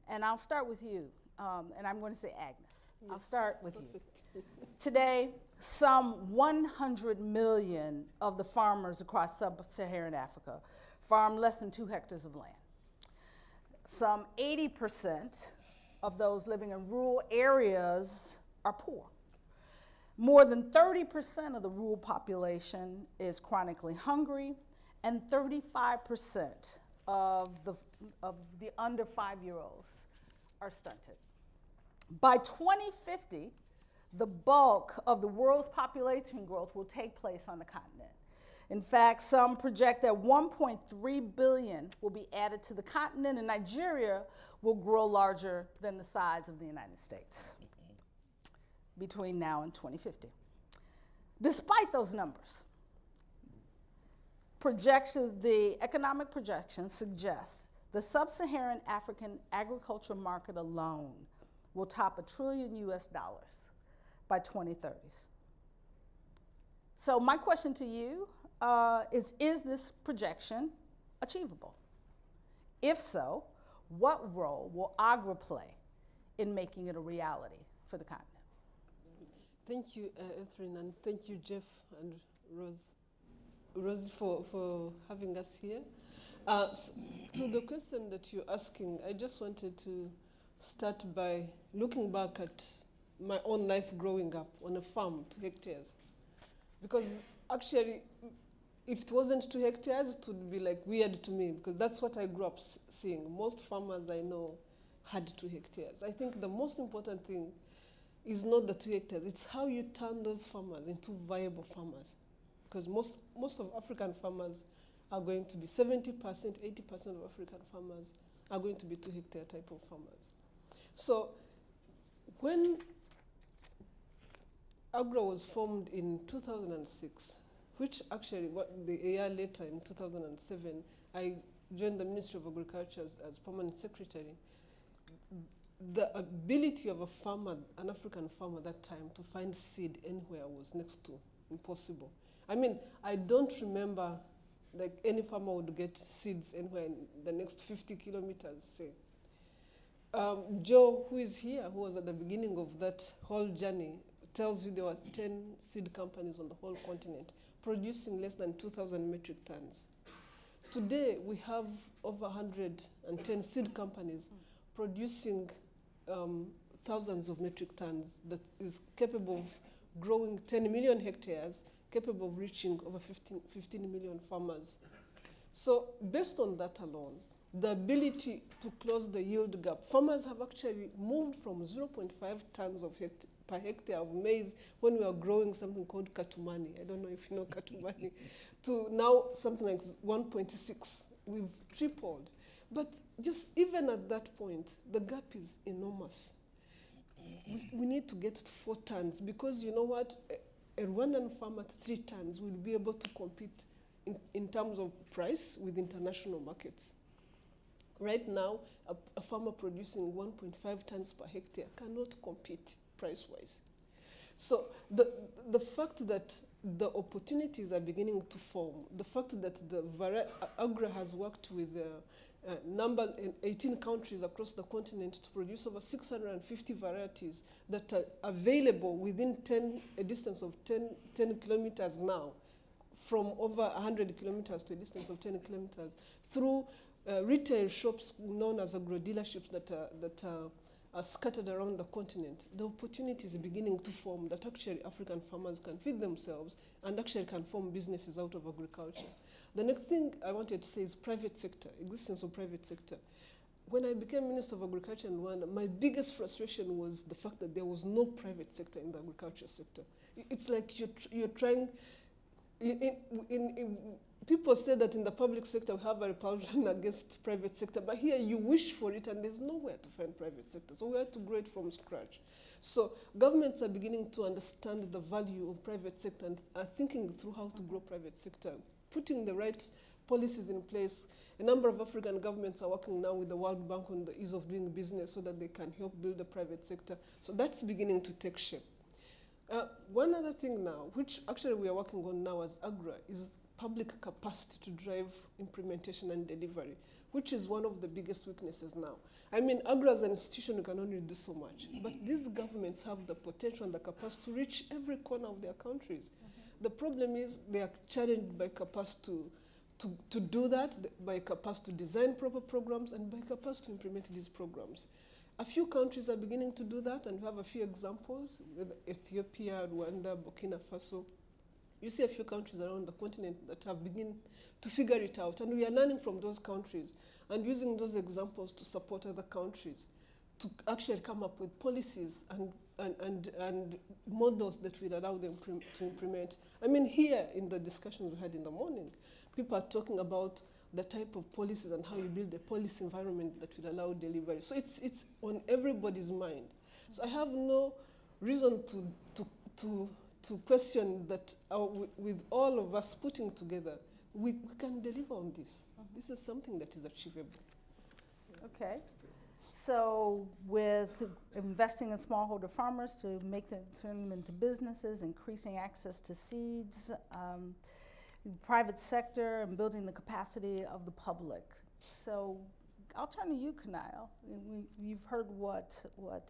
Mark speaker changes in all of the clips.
Speaker 1: And I'll start with you, and I'm going to say Agnes.
Speaker 2: Yes,
Speaker 1: I'll start with
Speaker 2: perfect.
Speaker 1: you. Today, some 100 million of the farmers across sub-Saharan Africa farm less than 2 hectares of land. Some 80% of those living in rural areas are poor. More than 30% of the rural population is chronically hungry, and 35% of the under 5-year-olds are stunted. By 2050, the bulk of the world's population growth will take place on the continent. In fact, some project that 1.3 billion will be added to the continent, and Nigeria will grow larger than the size of the United States between now and 2050. Despite those numbers, the economic projections suggest the sub-Saharan African agriculture market alone will top $1 trillion by 2030. So my question to you is this projection achievable? If so, what role will AGRA play in making it a reality for the continent?
Speaker 2: Thank you, Ertharin, and thank you, Jeff and Rose for having us here. To the question that you're asking, I just wanted to start by looking back at my own life growing up on a farm, 2 hectares. Because actually, if it wasn't 2 hectares, it would be like weird to me, because that's what I grew up seeing. Most farmers I know had 2 hectares. I think the most important thing is not the 2 hectares, it's how you turn those farmers into viable farmers. Because most of African farmers are going to be 70%, 80% of African farmers are going to be 2 hectare type of farmers. So when AGRA was formed in 2006, which actually, a year later in 2007, I joined the Ministry of Agriculture as permanent secretary. The ability of a farmer, an African farmer at that time, to find seed anywhere was next to impossible. I mean, I don't remember like any farmer would get seeds anywhere in the next 50 kilometers, say. Joe, who is here, who was at the beginning of that whole journey, tells you there were 10 seed companies on the whole continent producing less than 2,000 metric tons. Today, we have over 110 seed companies producing thousands of metric tons that is capable of growing 10 million hectares, capable of reaching over 15 million farmers. So based on that alone, the ability to close the yield gap, farmers have actually moved from 0.5 tons per hectare of maize when we were growing something called katumani. I don't know if you know katumani, to now something like 1.6. We've tripled. But just even at that point, the gap is enormous. We need to get to 4 tons because you know what? A Rwandan farmer at 3 tons will be able to compete in terms of price with international markets. Right now, a farmer producing 1.5 tons per hectare cannot compete price-wise. So the fact that the opportunities are beginning to form, the fact that the AGRA has worked with number in 18 countries across the continent to produce over 650 varieties that are available within a distance of 10 kilometers now, from over 100 kilometers to a distance of 10 kilometers, through retail shops known as agro dealerships that are scattered around the continent. The opportunities are beginning to form that actually African farmers can feed themselves and actually can form businesses out of agriculture. The next thing I wanted to say is private sector, existence of private sector. When I became Minister of Agriculture in Rwanda, my biggest frustration was the fact that there was no private sector in the agriculture sector. It's like you're trying, people say that in the public sector we have a repulsion against private sector, but here you wish for it and there's nowhere to find private sector. So we have to grow it from scratch. So governments are beginning to understand the value of private sector and are thinking through how to grow private sector, putting the right policies in place. A number of African governments are working now with the World Bank on the ease of doing business so that they can help build the private sector. So that's beginning to take shape. One other thing now, which actually we are working on now as AGRA, is public capacity to drive implementation and delivery, which is one of the biggest weaknesses now. I mean, AGRA as an institution can only do so much, but these governments have the potential and the capacity to reach every corner of their countries. The problem is they are challenged by capacity to do that, by capacity to design proper programs, and by capacity to implement these programs. A few countries are beginning to do that, and we have a few examples with Ethiopia, Rwanda, Burkina Faso. You see a few countries around the continent that have begun to figure it out, and we are learning from those countries and using those examples to support other countries to actually come up with policies and models that will allow them to implement. I mean, here in the discussions we had in the morning, people are talking about the type of policies and how you build a policy environment that will allow delivery. So it's on everybody's mind. So I have no reason to question that with all of us putting together, we can deliver on this. This is something that is achievable.
Speaker 1: Okay. So with investing in smallholder farmers to turn them into businesses, increasing access to seeds, private sector, and building the capacity of the public. So I'll turn to you, Kanayo. You've heard what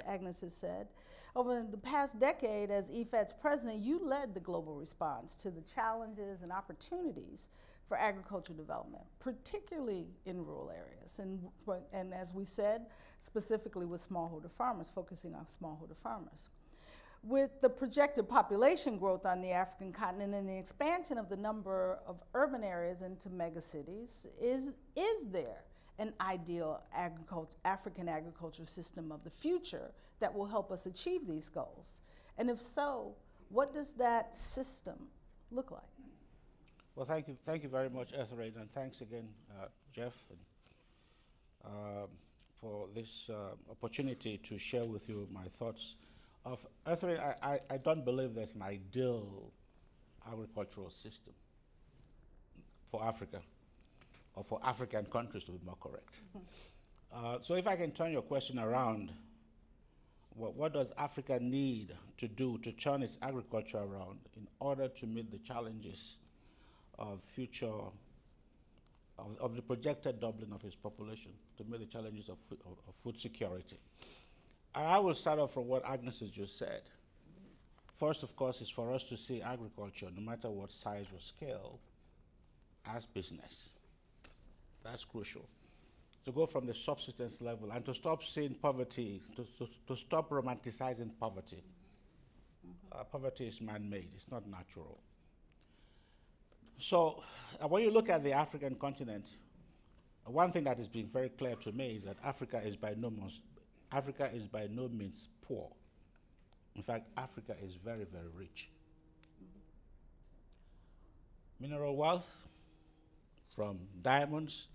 Speaker 1: Agnes has said. Over the past decade, as IFAD's president, you led the global response to the challenges and opportunities for agricultural development, particularly in rural areas. And as we said, specifically with smallholder farmers, focusing on smallholder farmers. With the projected population growth on the African continent and the expansion of the number of urban areas into megacities, is there an ideal African agriculture system of the future that will help us achieve these goals? And if so, what does that system look like?
Speaker 3: Well, thank you very much, Ertharin, and thanks again, Jeff, for this opportunity to share with you my thoughts. Ertharin, I don't believe there's an ideal agricultural system for Africa, or for African countries, to be more correct. So if I can turn your question around, what does Africa need to do to turn its agriculture around in order to meet the challenges of the projected doubling of its population, to meet the challenges of food security? And I will start off from what Agnes has just said. First, of course, is for us to see agriculture, no matter what size or scale, as business. That's crucial. To go from the subsistence level and to stop seeing poverty, to stop romanticizing poverty. Poverty is man-made, it's not natural. So when you look at the African continent, one thing that has been very clear to me is that Africa is by no means poor. In fact, Africa is very, very rich. Mineral wealth, from diamonds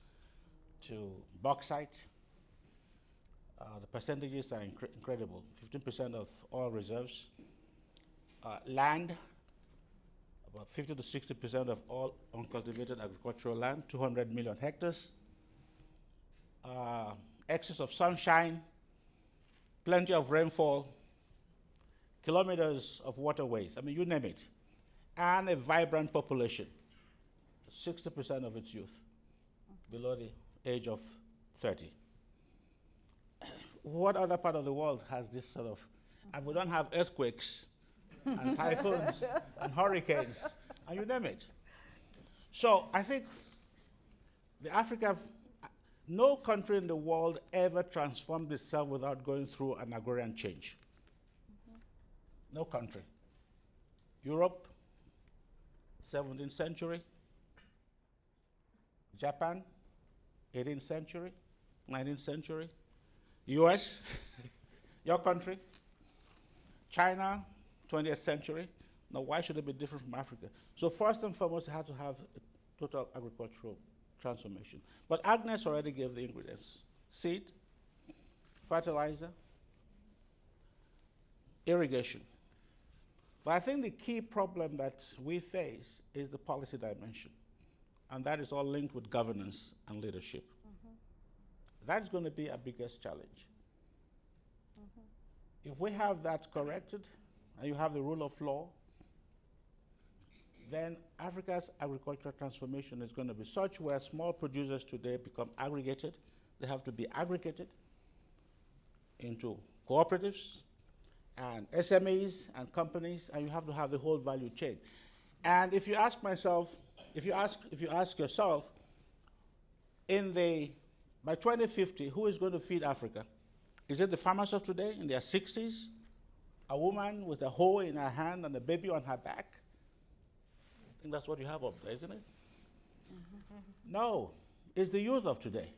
Speaker 3: to bauxite, the percentages are incredible. 15% of oil reserves. Land, about 50 to 60% of all uncultivated agricultural land, 200 million hectares. Excess of sunshine, plenty of rainfall, kilometers of waterways, I mean, you name it. And a vibrant population, 60% of its youth below the age of 30. What other part of the world has this sort of, and we don't have earthquakes and typhoons and hurricanes, and you name it. So I think no country in the world ever transformed itself without going through an agrarian change. No country. Europe, 17th century. Japan, 18th century, 19th century. US, your country. China, 20th century. Now, why should it be different from Africa? So first and foremost, you have to have a total agricultural transformation. But Agnes already gave the ingredients: seed, fertilizer, irrigation. But I think the key problem that we face is the policy dimension. And that is all linked with governance and leadership. That's going to be our biggest challenge. If we have that corrected, and you have the rule of law, then Africa's agricultural transformation is going to be such where small producers today become aggregated. They have to be aggregated into cooperatives and SMEs and companies, and you have to have the whole value chain. And if you ask myself, if you ask yourself, by 2050, who is going to feed Africa? Is it the farmers of today in their 60s? A woman with a hoe in her hand and a baby on her back? I think that's what you have up there, isn't it? No, it's the youth of today.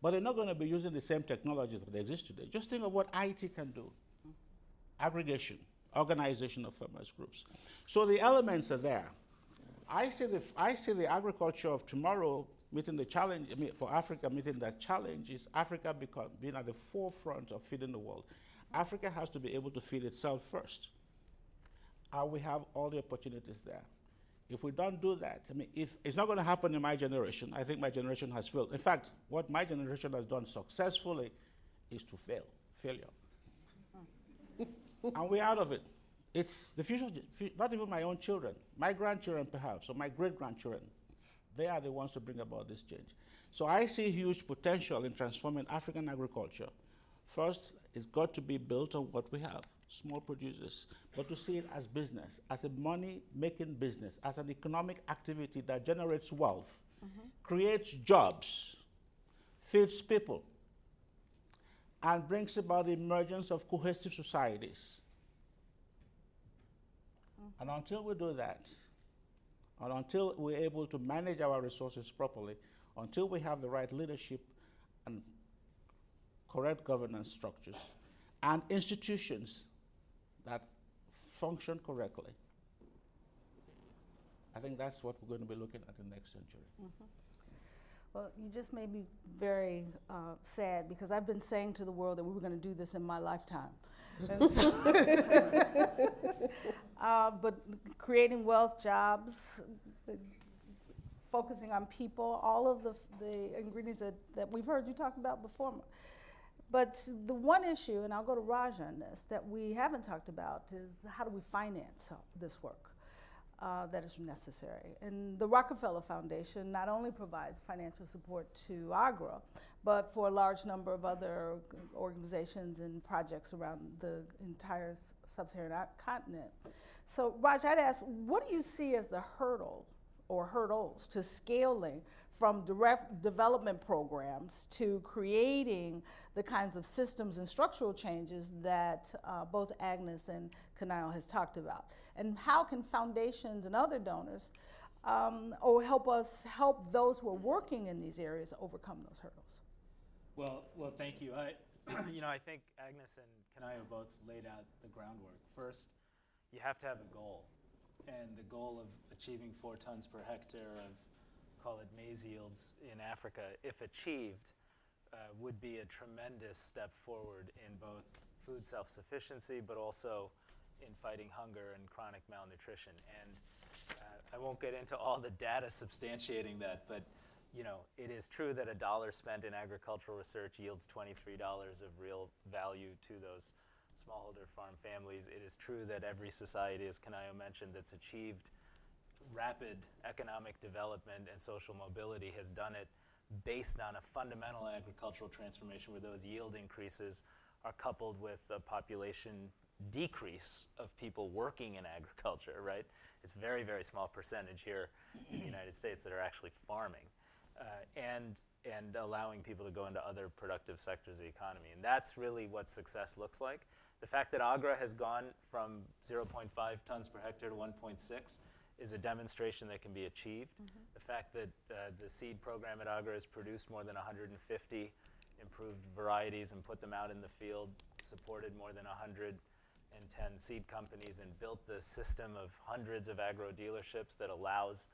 Speaker 3: But they're not going to be using the same technologies that exist today. Just think of what IT can do. Aggregation, organization of farmers groups. So the elements are there. I see the agriculture of tomorrow meeting the challenge, for Africa meeting that challenge is Africa being at the forefront of feeding the world. Africa has to be able to feed itself first. And we have all the opportunities there. If we don't do that, if it's not going to happen in my generation, I think my generation has failed. In fact, what my generation has done successfully is to failure. And we're out of it. It's the future, not even my own children, my grandchildren perhaps, or my great-grandchildren. They are the ones to bring about this change. So I see huge potential in transforming African agriculture. First, it's got to be built on what we have, small producers, but to see it as business, as a money-making business, as an economic activity that generates wealth, creates jobs, feeds people, and brings about the emergence of cohesive societies. And until we do that, and until we're able to manage our resources properly, until we have the right leadership and correct governance structures and institutions that function correctly, I think that's what we're going to be looking at in the next century.
Speaker 1: Well, you just made me very sad because I've been saying to the world that we were going to do this in my lifetime. And so but creating wealth, jobs, focusing on people, all of the ingredients that we've heard you talk about before. But the one issue, and I'll go to Raj on this, that we haven't talked about is how do we finance this work? That is necessary. And the Rockefeller Foundation not only provides financial support to AGRA, but for a large number of other organizations and projects around the entire sub-Saharan continent. So Raj, I'd ask, what do you see as the hurdle or hurdles to scaling from direct development programs to creating the kinds of systems and structural changes that both Agnes and Kanayo has talked about? And how can foundations and other donors or help those who are working in these areas overcome those hurdles?
Speaker 4: Well, thank you. I think Agnes and Kanayo both laid out the groundwork. First, you have to have a goal, and the goal of achieving 4 tons per hectare of, call it maize yields in Africa, if achieved, would be a tremendous step forward in both food self-sufficiency, but also in fighting hunger and chronic malnutrition. And I won't get into all the data substantiating that, but it is true that $1 spent in agricultural research yields $23 of real value to those smallholder farm families. It is true that every society, as Kanayo mentioned, that's achieved rapid economic development and social mobility has done it based on a fundamental agricultural transformation where those yield increases are coupled with a population decrease of people working in agriculture, right? It's a very, very small percentage here in the United States that are actually farming and allowing people to go into other productive sectors of the economy. And that's really what success looks like. The fact that AGRA has gone from 0.5 tons per hectare to 1.6 is a demonstration that can be achieved. The fact that the seed program at AGRA has produced more than 150 improved varieties and put them out in the field, supported more than 110 seed companies, and built the system of hundreds of agro dealerships that allows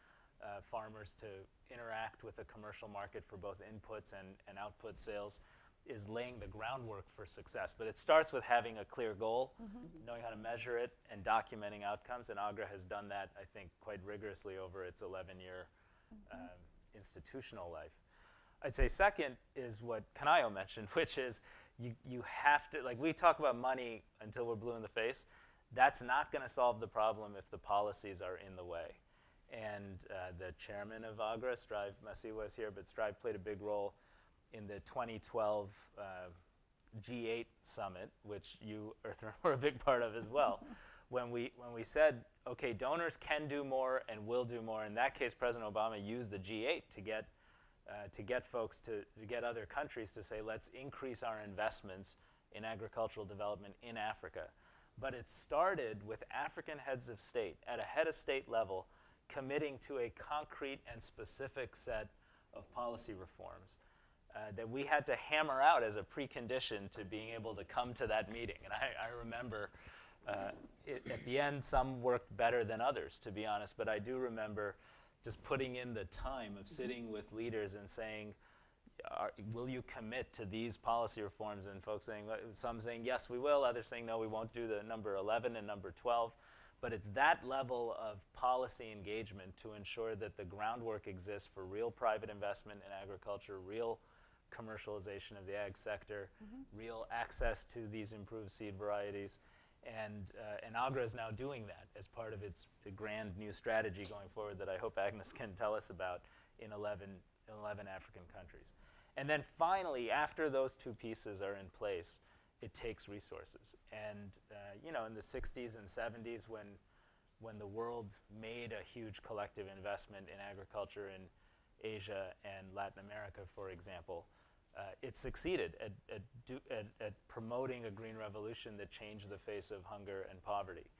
Speaker 4: farmers to interact with a commercial market for both inputs and output sales is laying the groundwork for success. But it starts with having a clear goal, knowing how to measure it, and documenting outcomes. And AGRA has done that, I think, quite rigorously over its 11-year institutional life. I'd say second is what Kanayo mentioned, which is you have to, like we talk about money until we're blue in the face. That's not going to solve the problem if the policies are in the way. And the chairman of AGRA, Strive Masiwa, was here, but Strive played a big role in the 2012 G8 summit, which you, Ertharin, were a big part of as well. When we said, okay, donors can do more and will do more. In that case, President Obama used the G8 to get folks to get other countries to say, let's increase our investments in agricultural development in Africa. But it started with African heads of state at a head of state level committing to a concrete and specific set of policy reforms that we had to hammer out as a precondition to being able to come to that meeting. And I remember at the end, some worked better than others, to be honest, but I do remember just putting in the time of sitting with leaders and saying, will you commit to these policy reforms? And folks saying, some saying, yes, we will, others saying, no, we won't do the number 11 and number 12. But it's that level of policy engagement to ensure that the groundwork exists for real private investment in agriculture, real commercialization of the ag sector, real access to these improved seed varieties. And AGRA is now doing that as part of its grand new strategy going forward that I hope Agnes can tell us about in 11 African countries. And then finally, after those two pieces are in place, it takes resources. And you know, in the 60s and 70s, when the world made a huge collective investment in agriculture in Asia and Latin America, for example, it succeeded at promoting a green revolution that changed the face of hunger and poverty.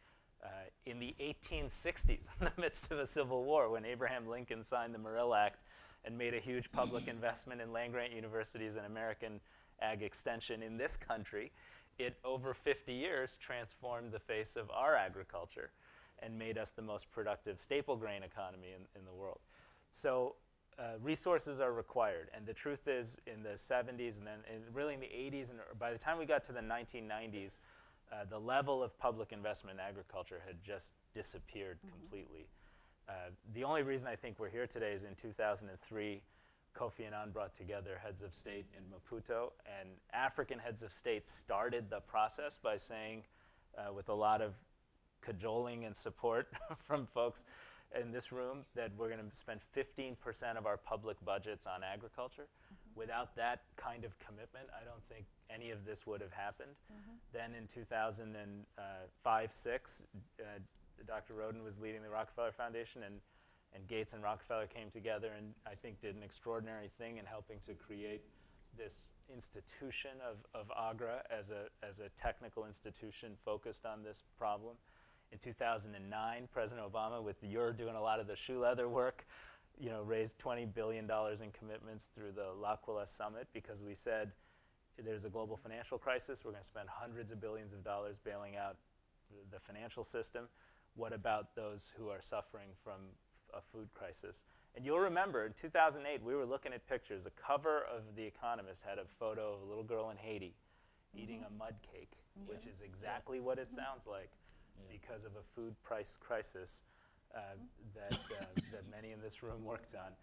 Speaker 4: In the 1860s, in the midst of a civil war, when Abraham Lincoln signed the Morrill Act and made a huge public investment in land-grant universities and American ag extension in this country, it, over 50 years, transformed the face of our agriculture and made us the most productive staple grain economy in the world. So resources are required, and the truth is, in the 70s and then really in the 80s, and by the time we got to the 1990s, the level of public investment in agriculture had just disappeared completely. The only reason I think we're here today is in 2003, Kofi Annan brought together heads of state in Maputo, and African heads of state started the process by saying, with a lot of cajoling and support from folks in this room, that we're going to spend 15% of our public budgets on agriculture. Without that kind of commitment, I don't think any of this would have happened. Then in 2005-06, Dr. Roden was leading the Rockefeller Foundation, and Gates and Rockefeller came together and I think did an extraordinary thing in helping to create this institution of AGRA as a technical institution focused on this problem. In 2009, President Obama, with you're doing a lot of the shoe leather work, you know, raised $20 billion in commitments through the L'Aquila Summit because we said there's a global financial crisis. We're going to spend hundreds of billions of dollars bailing out the financial system. What about those who are suffering from a food crisis? And you'll remember in 2008, we were looking at pictures. The cover of The Economist had a photo of a little girl in Haiti eating a mud cake, which is exactly what it sounds like because of a food price crisis that many in this room worked on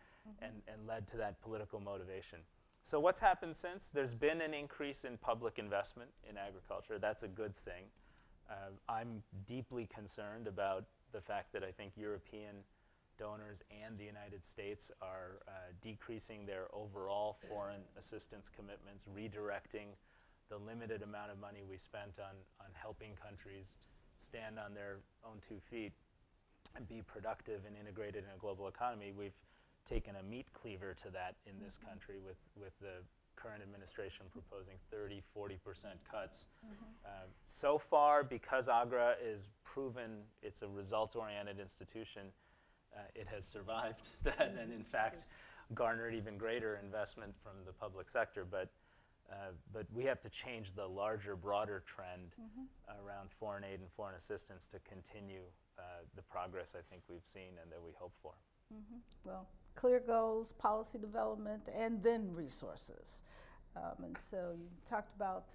Speaker 4: and led to that political motivation. So what's happened since? There's been an increase in public investment in agriculture. That's a good thing. I'm deeply concerned about the fact that I think European donors and the United States are decreasing their overall foreign assistance commitments, redirecting the limited amount of money we spent on helping countries stand on their own 2 feet and be productive and integrated in a global economy. We've taken a meat cleaver to that in this country with the current administration proposing 30–40% cuts. So far, because AGRA is proven it's a results-oriented institution, it has survived that and in fact garnered even greater investment from the public sector. But we have to change the larger, broader trend around foreign aid and foreign assistance to continue the progress I think we've seen and that we hope for.
Speaker 1: Well, clear goals, policy development, and then resources. And so you talked about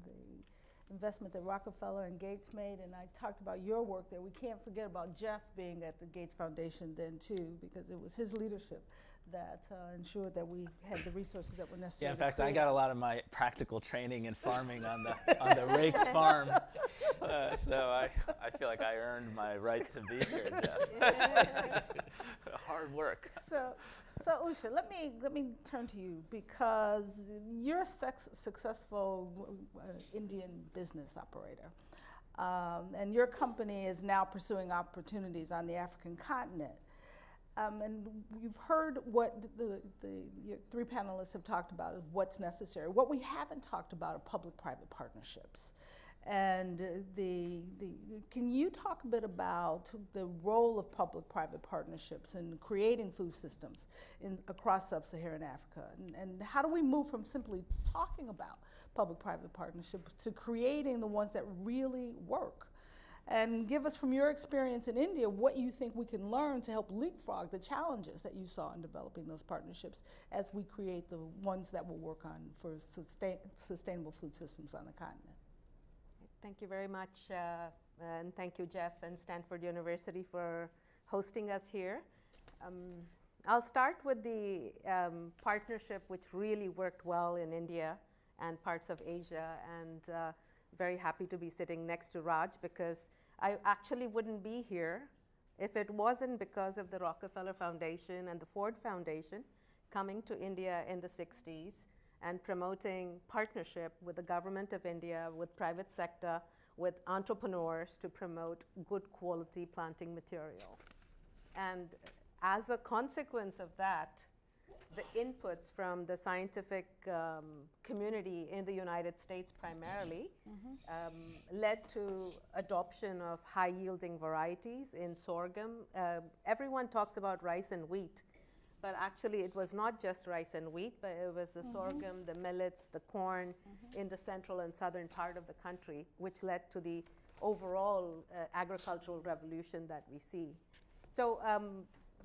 Speaker 1: the investment that Rockefeller and Gates made, and I talked about your work there. We can't forget about Jeff being at the Gates Foundation then too, because it was his leadership that ensured that we had the resources that were necessary.
Speaker 5: Yeah, in
Speaker 1: to
Speaker 5: fact, I
Speaker 1: create
Speaker 5: got a lot of my practical training in farming on the Rakes farm, so I feel like I earned my right to be here, Jeff. Hard work.
Speaker 1: So Usha, let me turn to you, because you're a successful Indian business operator, and your company is now pursuing opportunities on the African continent. And you've heard what your three panelists have talked about is what's necessary. What we haven't talked about are public-private partnerships. And can you talk a bit about the role of public-private partnerships in creating food systems across sub-Saharan Africa? And how do we move from simply talking about public-private partnerships to creating the ones that really work? And give us, from your experience in India, what you think we can learn to help leapfrog the challenges that you saw in developing those partnerships as we create the ones that we'll work on for sustainable food systems on the continent.
Speaker 6: Thank you very much, and thank you, Jeff, and Stanford University for hosting us here. I'll start with the partnership which really worked well in India and parts of Asia, and very happy to be sitting next to Raj, because I actually wouldn't be here if it wasn't because of the Rockefeller Foundation and the Ford Foundation coming to India in the 60s and promoting partnership with the government of India, with private sector, with entrepreneurs to promote good quality planting material. And as a consequence of that, the inputs from the scientific community in the United States primarily led to adoption of high-yielding varieties in sorghum. Everyone talks about rice and wheat, but actually it was not just rice and wheat, but it was the sorghum, the millets, the corn in the central and southern part of the country, which led to the overall agricultural revolution that we see. So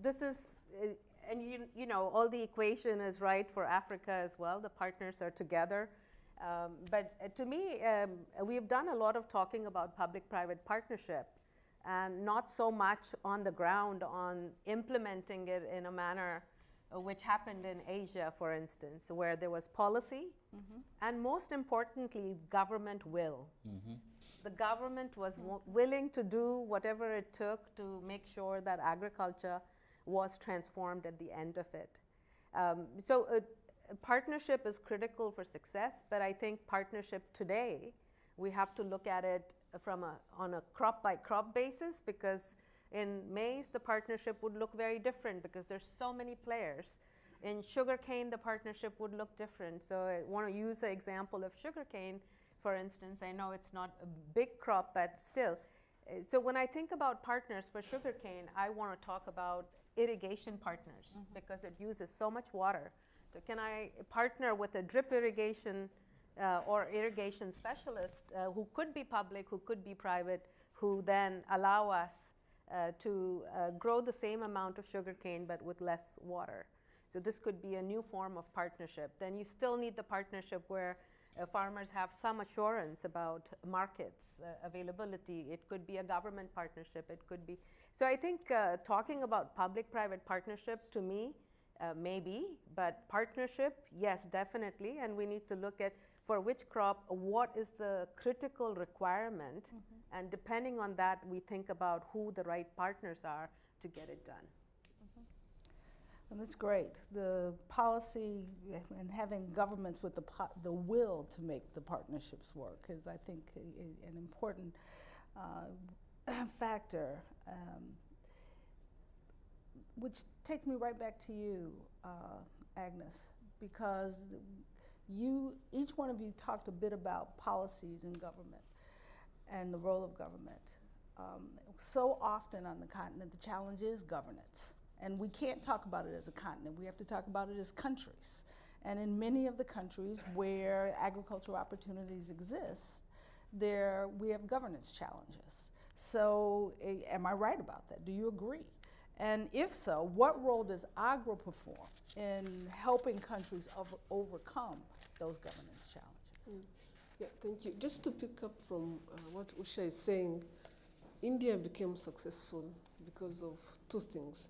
Speaker 6: this is, and you know, all the equation is right for Africa as well. The partners are together. But to me, we've done a lot of talking about public-private partnership, and not so much on the ground on implementing it in a manner which happened in Asia, for instance, where there was policy, and most importantly, government will. The government was willing to do whatever it took to make sure that agriculture was transformed at the end of it. So partnership is critical for success, but I think partnership today, we have to look at it on a crop by crop basis, because in maize, the partnership would look very different because there's so many players. In sugarcane, the partnership would look different. So I want to use the example of sugarcane, for instance. I know it's not a big crop, but still. So when I think about partners for sugarcane, I want to talk about irrigation partners, because it uses so much water. So can I partner with a drip irrigation or irrigation specialist who could be public, who could be private, who then allow us to grow the same amount of sugarcane but with less water. So this could be a new form of partnership. Then you still need the partnership where farmers have some assurance about markets, availability. It could be a government partnership. It could be. So I think talking about public-private partnership, to me, maybe, but partnership, yes, definitely. And we need to look at, for which crop, what is the critical requirement, and depending on that, we think about who the right partners are to get it done.
Speaker 1: And that's great. The policy and having governments with the will to make the partnerships work is, I think, an important factor. Which takes me right back to you, Agnes, because each one of you talked a bit about policies in government and the role of government. So often on the continent, the challenge is governance. And we can't talk about it as a continent. We have to talk about it as countries. And in many of the countries where agricultural opportunities exist, we have governance challenges. So am I right about that? Do you agree? And if so, what role does AGRA perform in helping countries overcome those governance challenges?
Speaker 2: Yeah, thank you. Just to pick up from what Usha is saying, India became successful because of two things.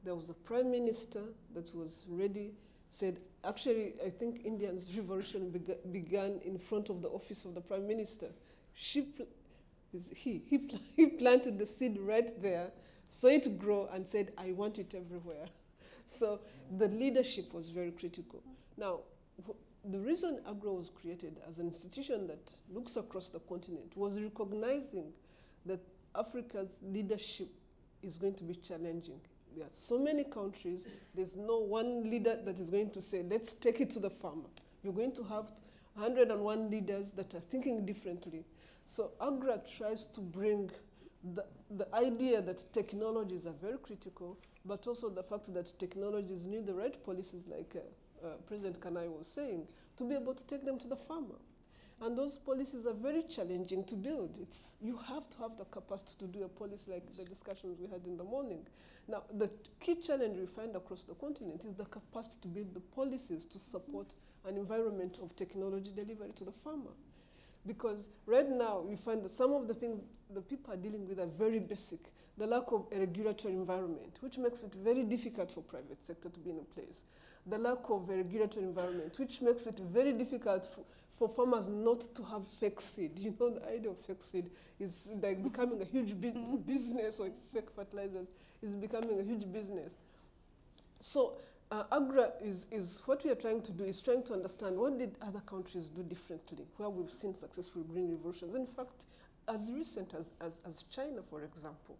Speaker 2: There was a prime minister that was ready, said, actually, I think India's revolution began in front of the office of the prime minister. He planted the seed right there, saw it grow, and said, I want it everywhere. So the leadership was very critical. Now, the reason AGRA was created as an institution that looks across the continent was recognizing that Africa's leadership is going to be challenging. There are so many countries, there's no one leader that is going to say, let's take it to the farmer. You're going to have 101 leaders that are thinking differently. So AGRA tries to bring the idea that technologies are very critical, but also the fact that technologies need the right policies, like President Kanayo was saying, to be able to take them to the farmer. And those policies are very challenging to build. You have to have the capacity to do a policy like the discussions we had in the morning. Now, the key challenge we find across the continent is the capacity to build the policies to support an environment of technology delivery to the farmer. Because right now, we find that some of the things the people are dealing with are very basic. The lack of a regulatory environment, which makes it very difficult for private sector to be in a place. The lack of a regulatory environment, which makes it very difficult for farmers not to have fake seed. You know, the idea of fake seed is like becoming a huge business, or fake fertilizers is becoming a huge business. So AGRA is what we are trying to do is trying to understand what did other countries do differently, where we've seen successful green revolutions. In fact, as recent as China, for example,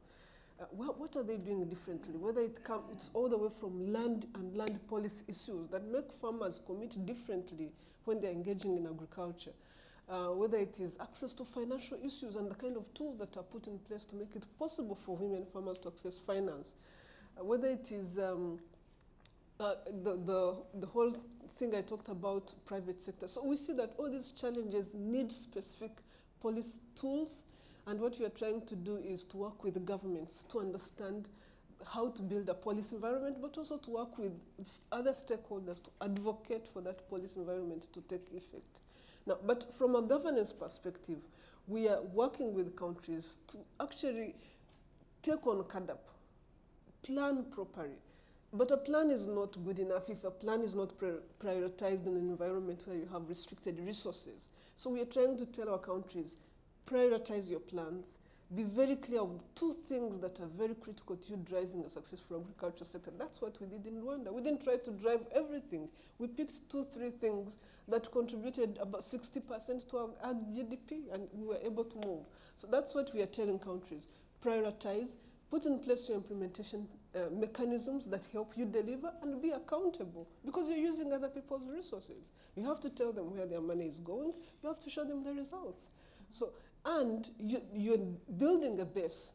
Speaker 2: what are they doing differently? Whether it's all the way from land and land policy issues that make farmers commit differently when they're engaging in agriculture. Whether it is access to financial issues and the kind of tools that are put in place to make it possible for women farmers to access finance. Whether it is the whole thing I talked about, private sector. So we see that all these challenges need specific policy tools, and what we are trying to do is to work with the governments to understand how to build a policy environment, but also to work with other stakeholders to advocate for that policy environment to take effect. Now, but from a governance perspective, we are working with countries to actually take on CADAP, plan properly. But a plan is not good enough if a plan is not prioritized in an environment where you have restricted resources. So we are trying to tell our countries, prioritize your plans, be very clear of the two things that are very critical to you driving a successful agriculture sector. That's what we did in Rwanda. We didn't try to drive everything. We picked 2-3 things that contributed about 60% to our GDP, and we were able to move. So that's what we are telling countries. Prioritize, put in place your implementation mechanisms that help you deliver, and be accountable, because you're using other people's resources. You have to tell them where their money is going. You have to show them the results. So, and you're building a base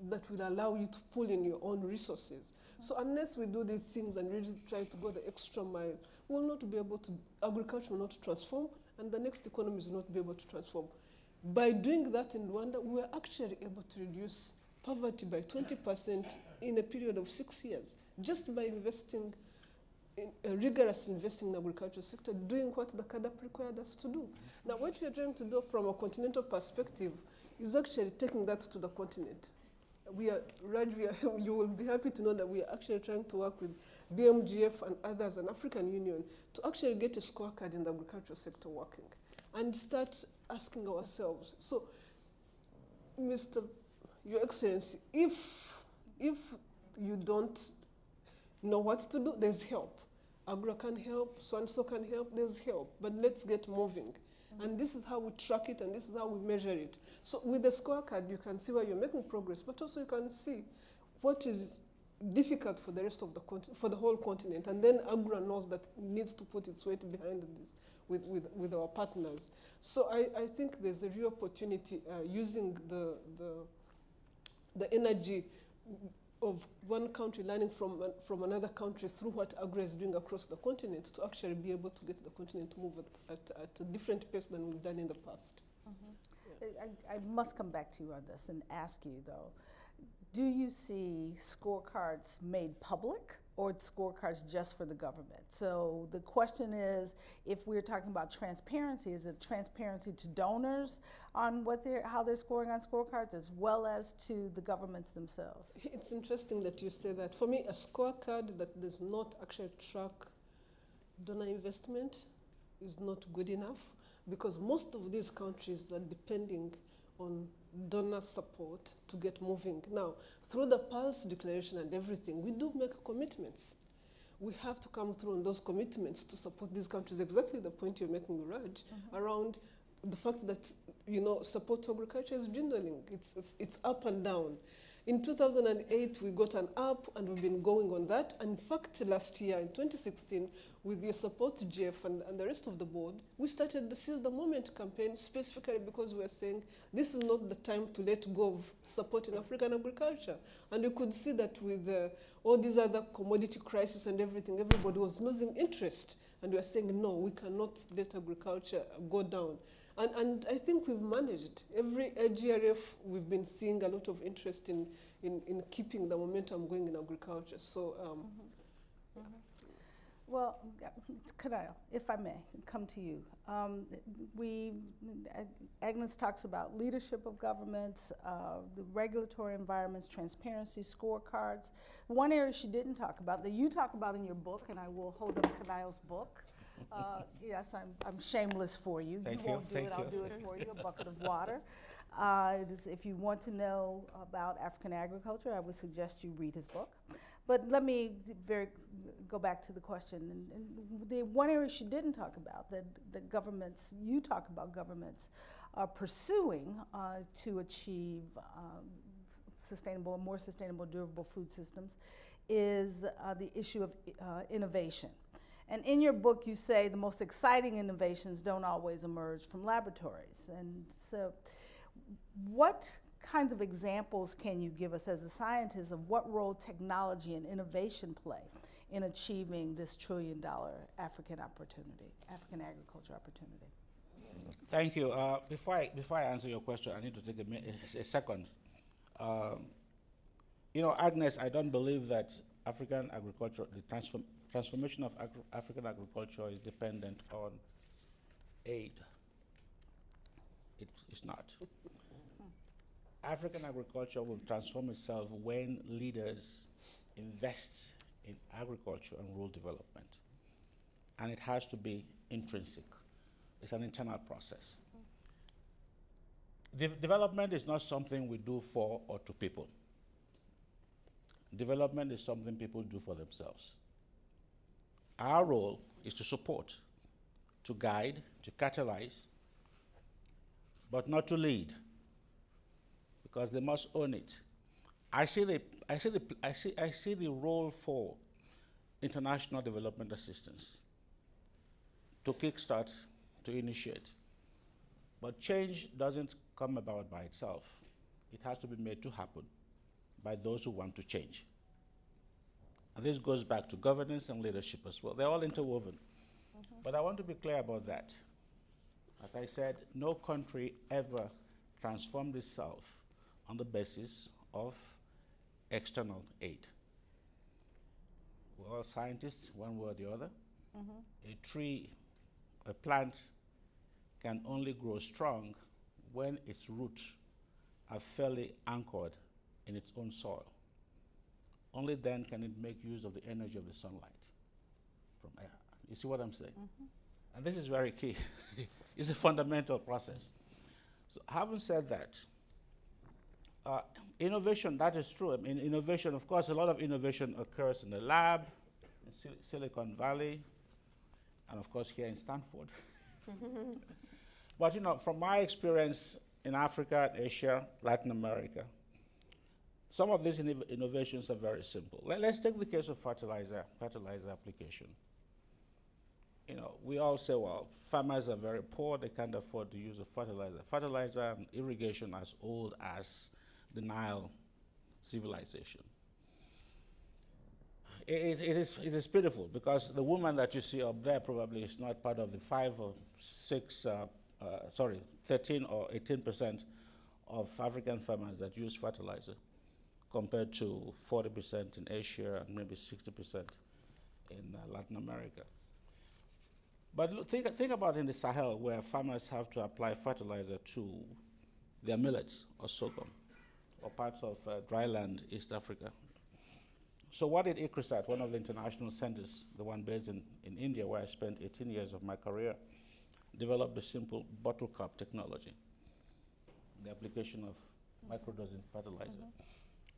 Speaker 2: that will allow you to pull in your own resources. So unless we do these things and really try to go the extra mile, we will not be able to, agriculture will not transform, and the next economies will not be able to transform. By doing that in Rwanda, we were actually able to reduce poverty by 20% in a period of 6 years, just by investing in rigorous investing in the agricultural sector, doing what the CADAP required us to do. Now, what we are trying to do from a continental perspective is actually taking that to the continent. Raj, you will be happy to know that we are actually trying to work with BMGF and others, and African Union, to actually get a scorecard in the agricultural sector working, and start asking ourselves, so, Your Excellency, if you don't know what to do, there's help. AGRA can help, so-and-so can help, there's help, but let's get moving. Mm-hmm. And this is how we track it, and this is how we measure it. So with the scorecard, you can see where you're making progress, but also you can see what is difficult for the rest of the for the whole continent. And then AGRA knows that it needs to put its weight behind this with our partners. So I think there's a real opportunity using the energy of one country learning from another country through what AGRA is doing across the continent to actually be able to get the continent to move at a different pace than we've done in the past.
Speaker 1: Mm-hmm. Yeah. I must come back to you on this and ask you, though, do you see scorecards made public or scorecards just for the government? So the question is, if we're talking about transparency, is it transparency to donors on how they're scoring on scorecards as well as to the governments themselves?
Speaker 2: It's interesting that you say that. For me, a scorecard that does not actually track donor investment is not good enough, because most of these countries are depending on donor support to get moving. Now, through the Pulse Declaration and everything, we do make commitments. We have to come through on those commitments to support these countries. Exactly the point you're making, Raj, around the fact that, you know, support to agriculture is dwindling. It's up and down. In 2008, we got an up, and we've been going on that. And in fact, last year, in 2016, with your support, Jeff, and the rest of the board, we started the Seize the Moment campaign specifically because we were saying this is not the time to let go of supporting African agriculture. And you could see that with all these other commodity crises and everything, everybody was losing interest. And we were saying, no, we cannot let agriculture go down. And I think we've managed. Every AGRA, we've been seeing a lot of interest in keeping the momentum going in agriculture. So,
Speaker 1: Well, Kanayo, if I may, come to you. Agnes talks about leadership of governments, the regulatory environments, transparency, scorecards. One area she didn't talk about, that you talk about in your book, and I will hold up Kanayo's book. Yes, I'm shameless for you.
Speaker 3: Thank
Speaker 1: you won't do it, I'll do it for you, a bucket of water. If you want to know about African agriculture, I would suggest you read his book. But let me go back to the question. And the one area she didn't talk about, that governments, you talk about governments are pursuing to achieve more sustainable, durable food systems, is the issue of innovation. And in your book, you say the most exciting innovations don't always emerge from laboratories. And so what kinds of examples can you give us as a scientist of what role technology and innovation play in achieving this $1 trillion African agriculture opportunity?
Speaker 3: Thank you. Before I answer your question, I need to take a second. You know, Agnes, I don't believe that African agriculture, the transformation of African agriculture is dependent on aid. It's not. African agriculture will transform itself when leaders invest in agriculture and rural development. And it has to be intrinsic. It's an internal process. Development is not something we do for or to people. Development is something people do for themselves. Our role is to support, to guide, to catalyze, but not to lead, because they must own it. I see the role for international development assistance to kickstart, to initiate. But change doesn't come about by itself. It has to be made to happen by those who want to change. And this goes back to governance and leadership as well. They're all interwoven. But I want to be clear about that. As I said, no country ever transformed itself on the basis of external aid. We're all scientists, one way or the other. A plant can only grow strong when its roots are fairly anchored in its own soil. Only then can it make use of the energy of the sunlight from air. You see what I'm saying? And this is very key. It's a fundamental process. So having said that, innovation, that is true. I mean, innovation, of course, a lot of innovation occurs in the lab, in Silicon Valley, and of course here in Stanford. But you know, from my experience in Africa, Asia, Latin America, some of these innovations are very simple. Let's take the case of fertilizer application. You know, we all say, well, farmers are very poor, they can't afford to use a fertilizer. Fertilizer and irrigation as old as the Nile civilization. It is pitiful, because the woman that you see up there probably is not part of the 13 or 18% of African farmers that use fertilizer. compared to 40% in Asia and maybe 60% in Latin America. But look, think about in the Sahel, where farmers have to apply fertilizer to their millets or sorghum, or parts of dryland East Africa. So what did ICRISAT, one of the international centers, the one based in India, where I spent 18 years of my career, developed a simple bottle cap technology, the application of microdosing fertilizer.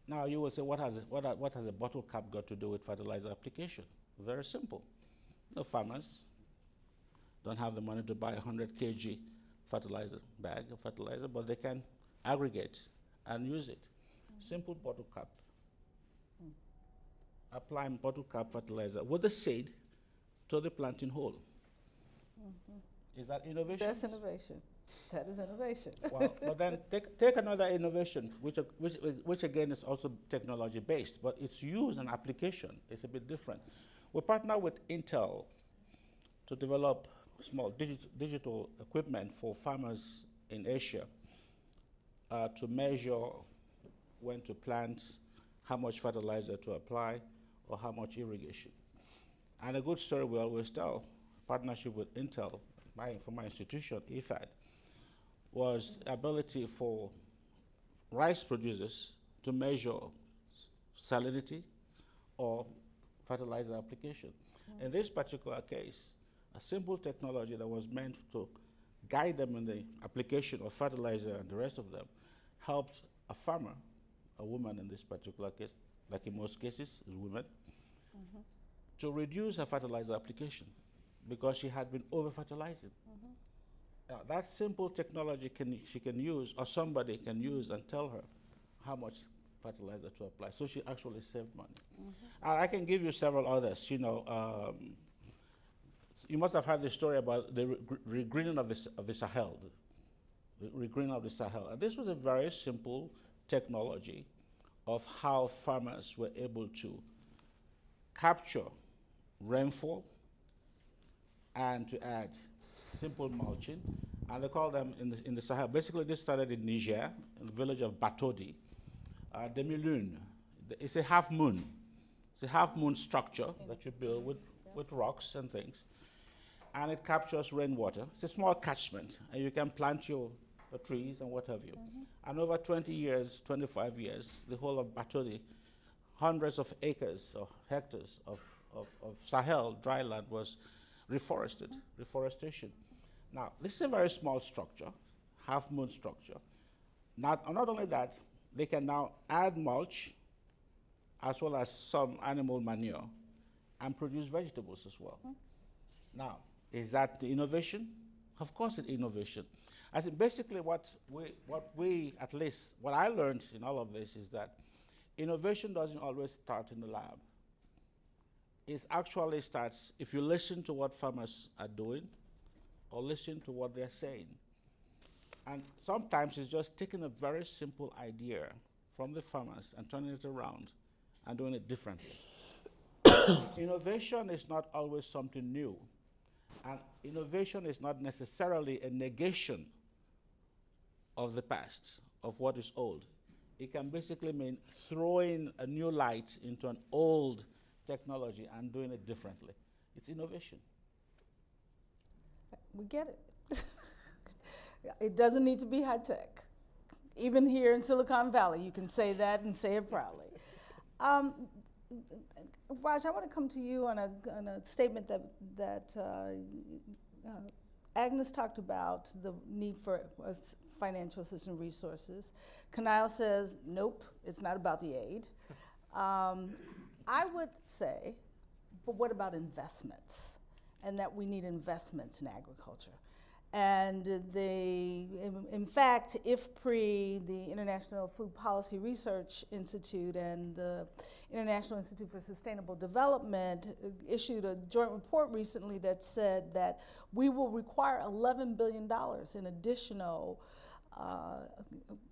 Speaker 3: Now you will say, what has a bottle cap got to do with fertilizer application? Very simple. The farmers don't have the money to buy a 100 kg fertilizer bag of fertilizer, but they can aggregate and use it. Simple bottle cap. Apply bottle cap fertilizer with the seed to the planting hole. Is that innovation?
Speaker 1: That's innovation. That is innovation.
Speaker 3: Well, but then take another innovation, which again is also technology based, but its use and application is a bit different. We partner with Intel to develop small digital equipment for farmers in Asia to measure when to plant, how much fertilizer to apply, or how much irrigation. And a good story we always tell, partnership with Intel, for my institution, IFAD, was ability for rice producers to measure salinity or fertilizer application. In this particular case, a simple technology that was meant to guide them in the application of fertilizer and the rest of them helped a farmer, a woman in this particular case, like in most cases, is women, to reduce her fertilizer application because she had been over-fertilizing. Now, that simple technology she can use, or somebody can use and tell her how much fertilizer to apply. So she actually saved money. I can give you several others. You know, you must have heard the story about the regreening of the Sahel, the regreening of the Sahel. And this was a very simple technology of how farmers were able to capture rainfall and to add simple mulching. And they call them in the Sahel. Basically, this started in Niger, in the village of Batodi. Demi-lune, it's a half moon. It's a half moon structure that you build with rocks and things. And it captures rainwater. It's a small catchment, and you can plant your trees and what have you. And over 20 years, 25 years, the whole of Batodi, hundreds of acres or hectares of Sahel dryland was reforested, reforestation. Now, this is a very small structure, half moon structure. Not only that, they can now add mulch as well as some animal manure and produce vegetables as well. Now, is that the innovation? Of course it's innovation. I think basically what I learned in all of this is that innovation doesn't always start in the lab. It actually starts if you listen to what farmers are doing or listen to what they're saying. And sometimes it's just taking a very simple idea from the farmers and turning it around and doing it differently. Innovation is not always something new. And innovation is not necessarily a negation of the past, of what is old. It can basically mean throwing a new light into an old technology and doing it differently. It's innovation.
Speaker 1: We get it. It doesn't need to be high tech. Even here in Silicon Valley, you can say that and say it proudly. Raj, I want to come to you on a statement that Agnes talked about, the need for financial assistance resources. Kanayo says, nope, it's not about the aid. I would say, but what about investments? And that we need investments in agriculture. And in fact, IFPRI, the International Food Policy Research Institute, and the International Institute for Sustainable Development issued a joint report recently that said that we will require $11 billion in additional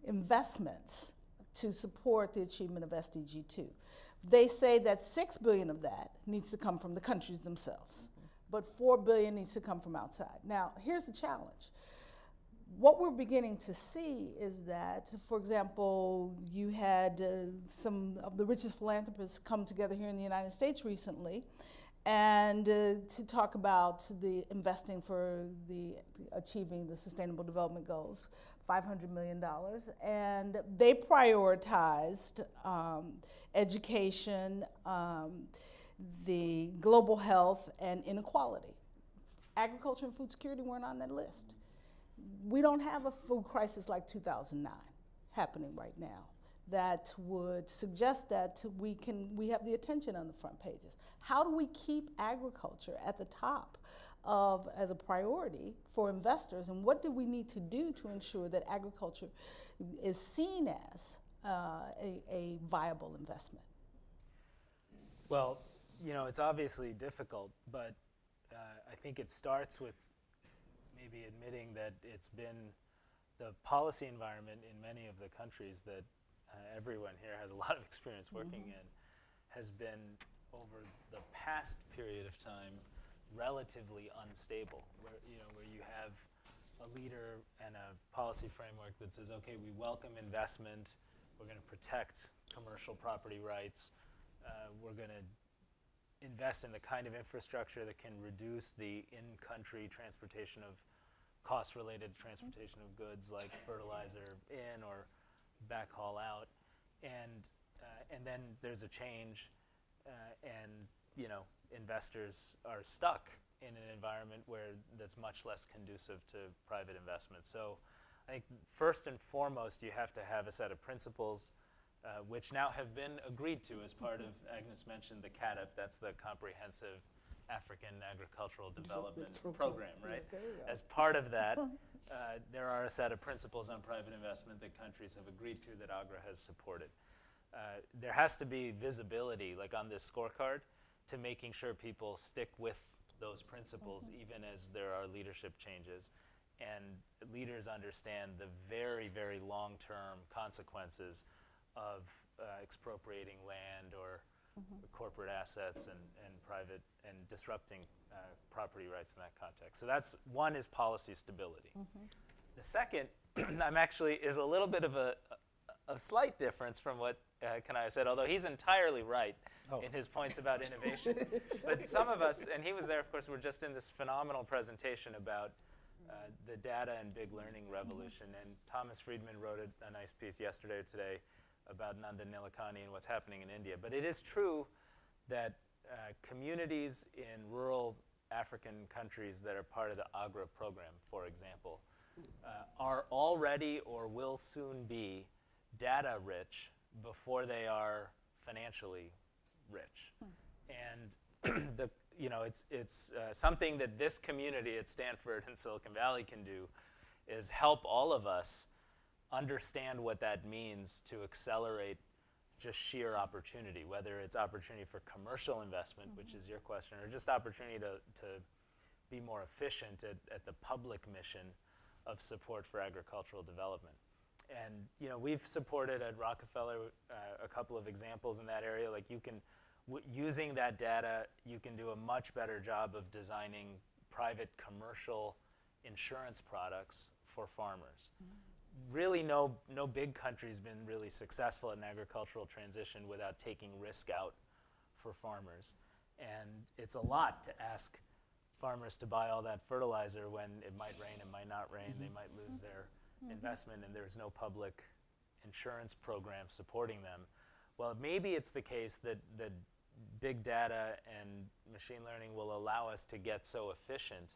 Speaker 1: investments to support the achievement of SDG 2. They say that $6 billion of that needs to come from the countries themselves, but $4 billion needs to come from outside. Now, here's the challenge. What we're beginning to see is that, for example, you had had some of the richest philanthropists come together here in the United States recently, and to talk about the investing for the achieving the Sustainable Development Goals, $500 million, and they prioritized education, the global health, and inequality. Agriculture and food security weren't on that list. We don't have a food crisis like 2009 happening right now that would suggest that we have the attention on the front pages. How do we keep agriculture at the top as a priority for investors, and what do we need to do to ensure that agriculture is seen as a viable investment?
Speaker 4: Well, you know, it's obviously difficult, but I think it starts with maybe admitting that it's been the policy environment in many of the countries that everyone here has a lot of experience working in has been, over the past period of time, relatively unstable, where you have a leader and a policy framework that says, okay, we welcome investment, we're going to protect commercial property rights, we're going to invest in the kind of infrastructure that can reduce the in-country transportation of cost-related transportation of goods like fertilizer in or backhaul out, and then there's a change, and investors are stuck in an environment where that's much less conducive to private investment. So I think first and foremost you have to have a set of principles which now have been agreed to as part of, Agnes mentioned the CADP, that's the Comprehensive African Agricultural Development Program, right? As part of that, there are a set of principles on private investment that countries have agreed to that AGRA has supported. There has to be visibility, like on this scorecard, to making sure people stick with those principles even as there are leadership changes, and leaders understand the very, very long-term consequences of expropriating land or corporate assets and private and disrupting property rights in that context. So that's one, is policy stability. The second is a little bit of a slight difference from what Kanayo said, although he's entirely right in his points about innovation. But some of us, and he was there, of course, were just in this phenomenal presentation about the data and big learning revolution. And Thomas Friedman wrote a nice piece yesterday or today about Nanda Nilekani and what's happening in India. But it is true that communities in rural African countries that are part of the AGRA program, for example, are already or will soon be data rich before they are financially rich. And it's something that this community at Stanford and Silicon Valley can do is help all of us understand what that means to accelerate just sheer opportunity, whether it's opportunity for commercial investment, which is your question, or just opportunity to be more efficient at the public mission of support for agricultural development. And we've supported at Rockefeller a couple of examples in that area. Like using that data, you can do a much better job of designing private commercial insurance products for farmers. Really no big country's been really successful in agricultural transition without taking risk out for farmers. And it's a lot to ask farmers to buy all that fertilizer when it might rain, it might not rain, they might lose their investment, and there's no public insurance program supporting them. Well, maybe it's the case that big data and machine learning will allow us to get so efficient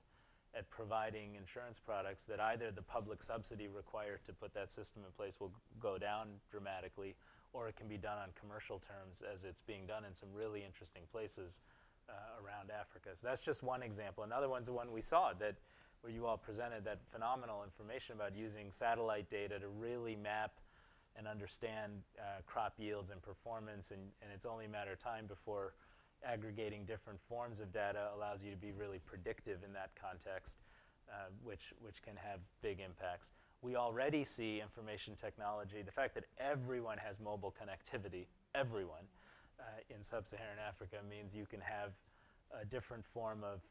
Speaker 4: at providing insurance products that either the public subsidy required to put that system in place will go down dramatically, or it can be done on commercial terms as it's being done in some really interesting places around Africa. So that's just one example. Another one's the one we saw where you all presented that phenomenal information about using satellite data to really map and understand crop yields and performance, and it's only a matter of time before aggregating different forms of data allows you to be really predictive in that context, which can have big impacts. We already see information technology, the fact that everyone has mobile connectivity, everyone in sub-Saharan Africa, means you can have a different form of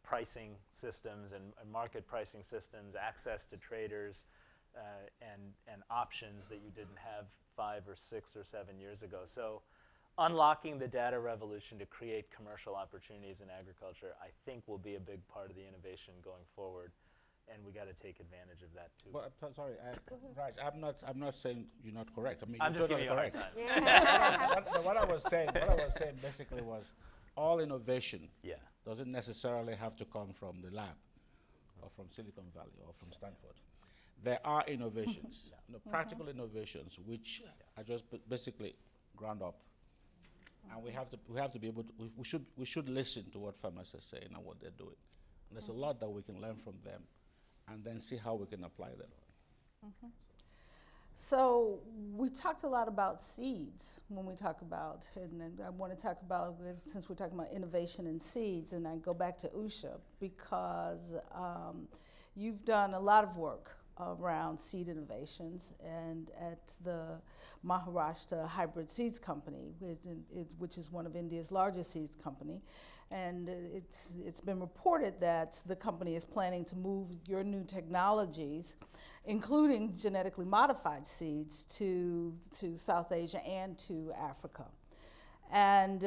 Speaker 4: pricing systems and market pricing systems, access to traders, and options that you didn't have 5 or 6 or 7 years ago. So unlocking the data revolution to create commercial opportunities in agriculture, I think, will be a big part of the innovation going forward, and we got to take advantage of that too.
Speaker 3: Well, sorry, Raj, I'm not saying you're not correct. I mean,
Speaker 4: I'm
Speaker 3: you're
Speaker 4: just giving
Speaker 3: totally
Speaker 4: you a hard
Speaker 3: correct.
Speaker 4: time.
Speaker 3: What I was saying basically was, all innovation
Speaker 4: Yeah.
Speaker 3: doesn't necessarily have to come from the lab, or from Silicon Valley, or from Stanford. There are innovations, practical innovations, which are just basically ground up. And we have to be able to, we should listen to what farmers are saying and what they're doing. And there's a lot that we can learn from them, and then see how we can apply them.
Speaker 1: So we talked a lot about seeds when we talk about, and I want to talk about, since we're talking about innovation in seeds, and I go back to Usha, because you've done a lot of work around seed innovations, and at the Maharashtra Hybrid Seeds Company, which is one of India's largest seeds company. And it's been reported that the company is planning to move your new technologies, including genetically modified seeds, to South Asia and to Africa. And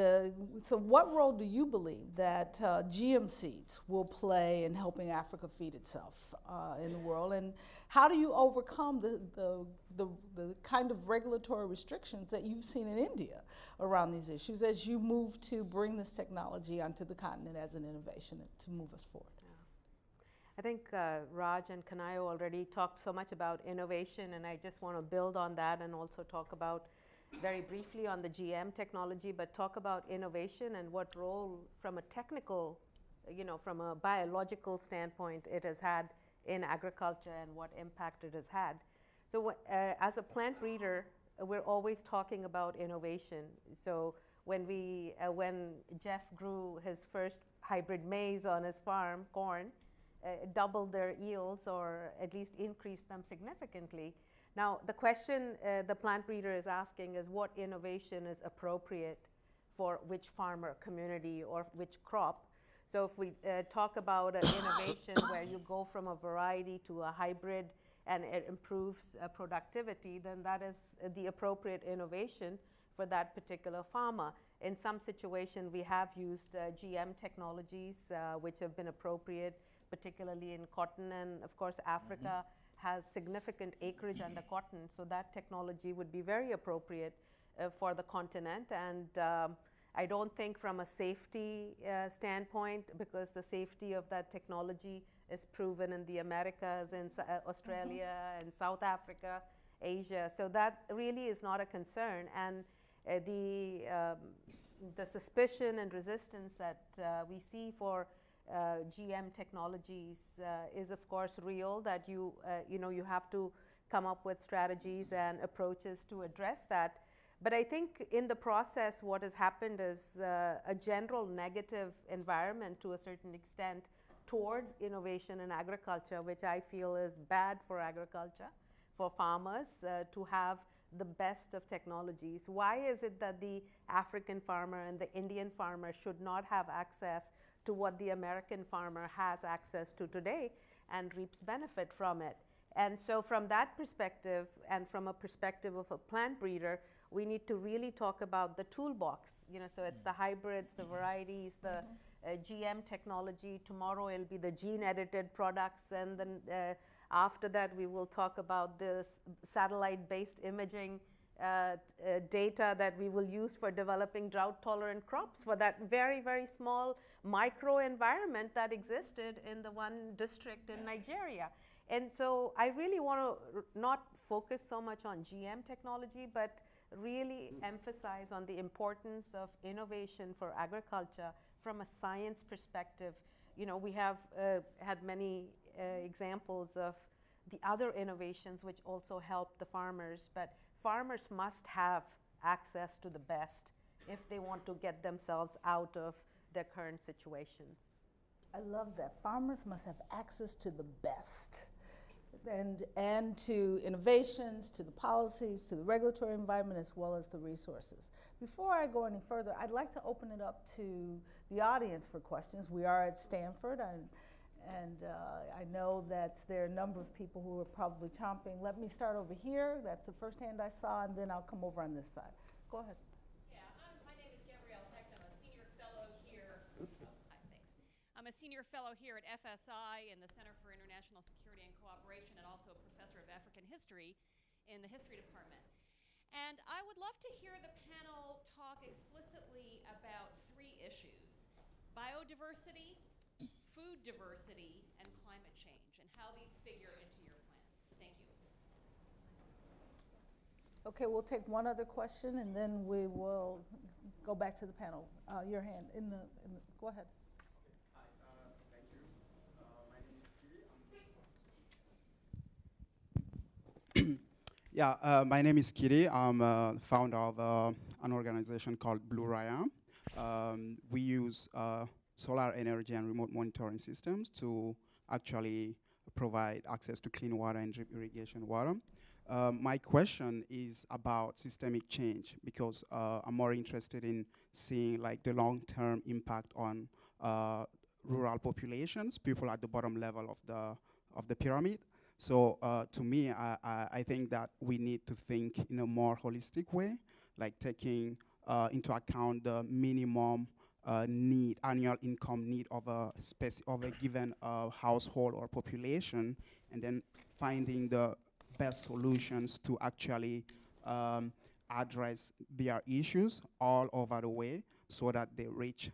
Speaker 1: so what role do you believe that GM seeds will play in helping Africa feed itself in the world? And how do you overcome the kind of regulatory restrictions that you've seen in India around these issues as you move to bring this technology onto the continent as an innovation to move us forward?
Speaker 6: I think Raj and Kanayo already talked so much about innovation, and I just want to build on that and also talk about very briefly on the GM technology, but talk about innovation and what role from a technical, from a biological standpoint it has had in agriculture and what impact it has had. So as a plant breeder, we're always talking about innovation. So when Jeff grew his first hybrid maize on his farm, corn, doubled their yields or at least increased them significantly. Now, the question the plant breeder is asking is what innovation is appropriate for which farmer community or which crop. So if we talk about an innovation where you go from a variety to a hybrid and it improves productivity, then that is the appropriate innovation for that particular farmer. In some situation, we have used GM technologies which have been appropriate, particularly in cotton, and of course Africa has significant acreage under cotton, so that technology would be very appropriate for the continent. And I don't think from a safety standpoint, because the safety of that technology is proven in the Americas, in Australia, and South Africa, Asia. So that really is not a concern. And the suspicion and resistance that we see for GM technologies is of course real, that you have to come up with strategies and approaches to address that. But I think in the process what has happened is a general negative environment to a certain extent towards innovation in agriculture, which I feel is bad for agriculture, for farmers to have the best of technologies. Why is it that the African farmer and the Indian farmer should not have access to what the American farmer has access to today and reaps benefit from it? And so from that perspective, and from a perspective of a plant breeder, we need to really talk about the toolbox. So it's the hybrids, the varieties, the GM technology. Tomorrow it'll be the gene-edited products, and then after that we will talk about the satellite-based imaging data that we will use for developing drought-tolerant crops for that very, very small micro-environment that existed in the one district in Nigeria. And so I really want to not focus so much on GM technology, but really emphasize on the importance of innovation for agriculture from a science perspective. We have had many examples of the other innovations which also help the farmers, but farmers must have access to the best if they want to get themselves out of their current situations.
Speaker 1: I love that. Farmers must have access to the best, and to innovations, to the policies, to the regulatory environment, as well as the resources. Before I go any further, I'd like to open it up to the audience for questions. We are at Stanford, And I know that there are a number of people who are probably chomping. Let me start over here. That's the first hand I saw, and then I'll come over on this side. Go ahead.
Speaker 7: Yeah, my name is Gabrielle Hecht. I'm a senior fellow here. Thanks. I'm a senior fellow here at FSI in the Center for International Security and Cooperation, and also a professor of African history in the history department. And I would love to hear the panel talk explicitly about 3 issues: biodiversity, food diversity, and climate change, and how these figure into your plans. Thank you.
Speaker 1: Okay, we'll take one other question, and then we will go back to the panel. Your hand in the go ahead.
Speaker 8: Hi, thank you. My name is Keeley. Yeah, my name is Keeley. I'm founder of an organization called Blue Raya. We use solar energy and remote monitoring systems to actually provide access to clean water and drip irrigation water. My question is about systemic change, because I'm more interested in seeing like the long-term impact on rural populations, people at the bottom level of the pyramid. So to me, I think that we need to think in a more holistic way, like taking into account the minimum annual income need of a given household or population, and then finding the best solutions to actually address their issues all over the way, so that they reach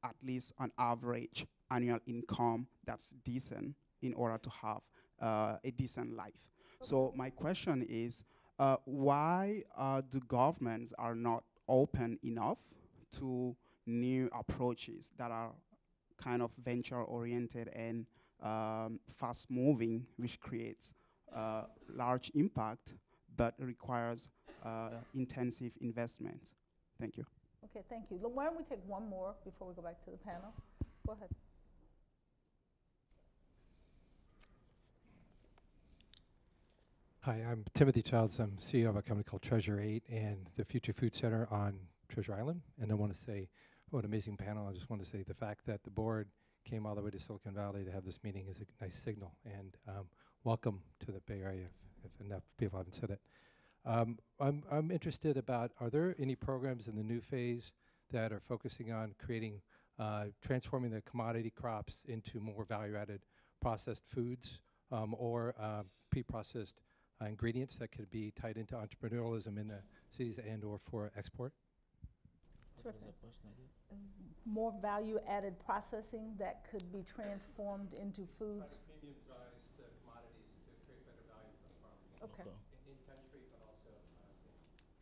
Speaker 8: at least an average annual income that's decent in order to have a decent life. So my question is, why do governments are not open enough to new approaches that are kind of venture-oriented and fast-moving, which creates large impact, but requires intensive investments? Thank you.
Speaker 1: Okay, thank you. Why don't we take one more before we go back to the panel? Go ahead.
Speaker 9: Hi, I'm Timothy Childs. I'm CEO of a company called Treasure 8 and the Future Food Center on Treasure Island. And I want to say, what an amazing panel. I just want to say the fact that the board came all the way to Silicon Valley to have this meeting is a nice signal. And welcome to the Bay Area, if enough people haven't said it. I'm interested about, are there any programs in the new phase that are focusing on creating, transforming the commodity crops into more value-added processed foods or pre-processed ingredients that could be tied into entrepreneurialism in the cities and or for export?
Speaker 1: More value-added processing that could be transformed into foods.
Speaker 9: Premiumize the commodities to create better value for the farmers.
Speaker 1: Okay.
Speaker 9: In country, but also.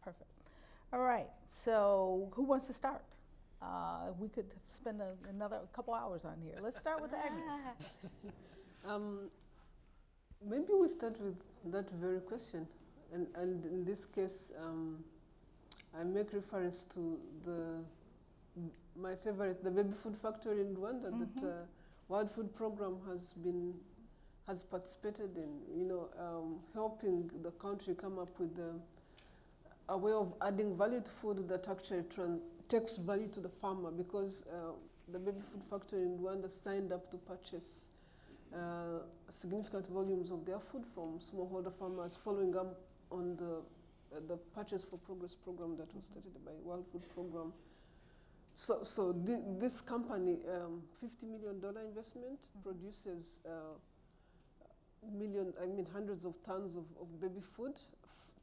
Speaker 1: Perfect. All right. So who wants to start? We could spend another couple hours on here. Let's start with Agnes.
Speaker 2: Maybe we start with that very question. And in this case, I make reference to my favorite, the baby food factory in Rwanda, that World Food Program has participated in, helping the country come up with a way of adding value to food that actually takes value to the farmer, because the baby food factory in Rwanda signed up to purchase significant volumes of their food from smallholder farmers, following up on the Purchase for Progress program that was started by World Food Program. So this company, $50 million investment, produces hundreds of tons of baby food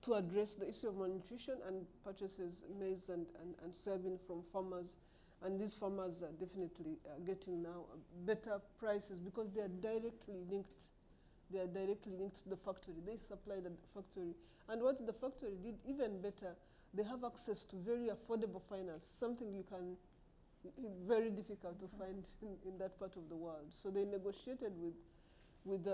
Speaker 2: to address the issue of malnutrition, and purchases maize and soybean from farmers. And these farmers are definitely getting now better prices because they are directly linked. They are directly linked to the factory. They supply the factory. And what the factory did even better, they have access to very affordable finance, something very difficult to find in that part of the world. So they negotiated with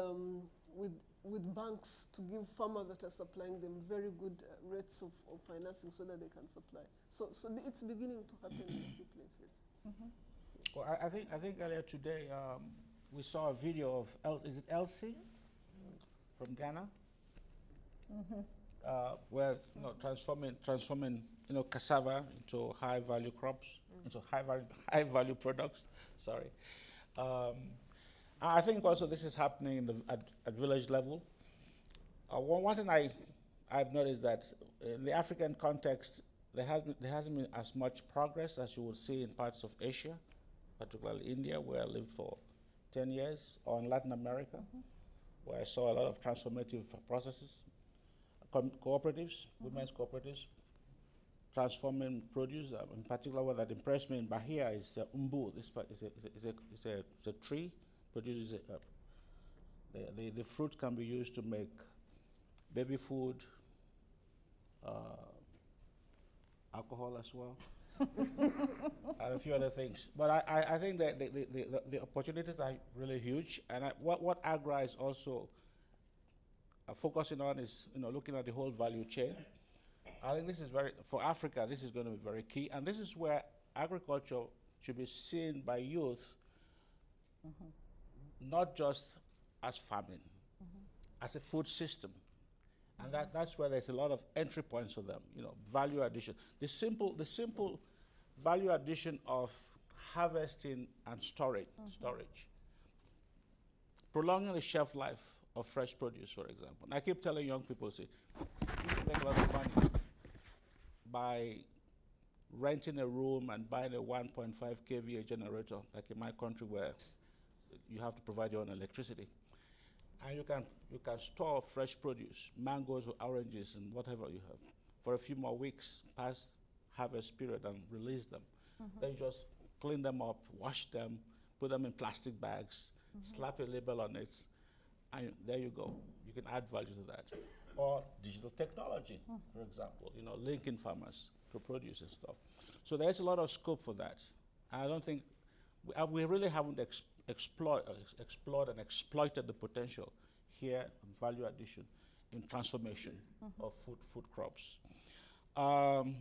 Speaker 2: banks to give farmers that are supplying them very good rates of financing so that they can supply. So it's beginning to happen in a few places.
Speaker 3: Well, I think earlier today we saw a video of is it Elsie from Ghana, where transforming cassava into high value crops, into high value products. Sorry. I think also this is happening at village level. One thing I've noticed that in the African context, there hasn't been as much progress as you would see in parts of Asia, particularly India, where I lived for 10 years, or in Latin America, where I saw a lot of transformative processes, cooperatives, women's cooperatives, transforming produce. In particular, what that impressed me in Bahia is umbu. This is a tree, produces the fruit can be used to make baby food, alcohol as well, and a few other things. But I think that the opportunities are really huge, and what AGRA is also focusing on is looking at the whole value chain. I think this is for Africa, this is going to be very key, and this is where agriculture should be seen by youth, not just as farming, as a food system. And that's where there's a lot of entry points for them, value addition. The simple value addition of harvesting and storage. Prolonging the shelf life of fresh produce, for example. And I keep telling young people, you can make a lot of money by renting a room and buying a 1.5 kVA generator, like in my country where you have to provide your own electricity. And you can store fresh produce, mangoes or oranges and whatever you have, for a few more weeks past harvest period and release them. Then you just clean them up, wash them, put them in plastic bags, slap a label on it, and there you go. You can add value to that. Or digital technology, for example, linking farmers to produce and stuff. So there's a lot of scope for that. I don't think, we really haven't explored and exploited the potential here in value addition, in transformation of food crops. And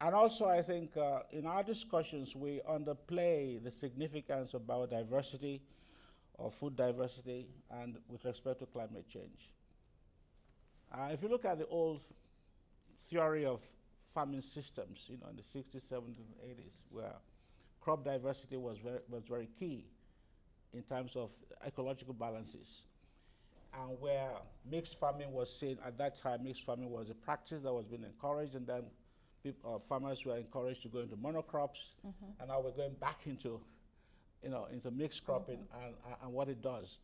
Speaker 3: also I think in our discussions we underplay the significance of biodiversity or food diversity and with respect to climate change. If you look at the old theory of farming systems, in the 60s, 70s, and 80s, where crop diversity was very key in terms of ecological balances, and where mixed farming was seen at that time. Mixed farming was a practice that was being encouraged, and then farmers were encouraged to go into monocrops, and now we're going back into mixed cropping and what it does.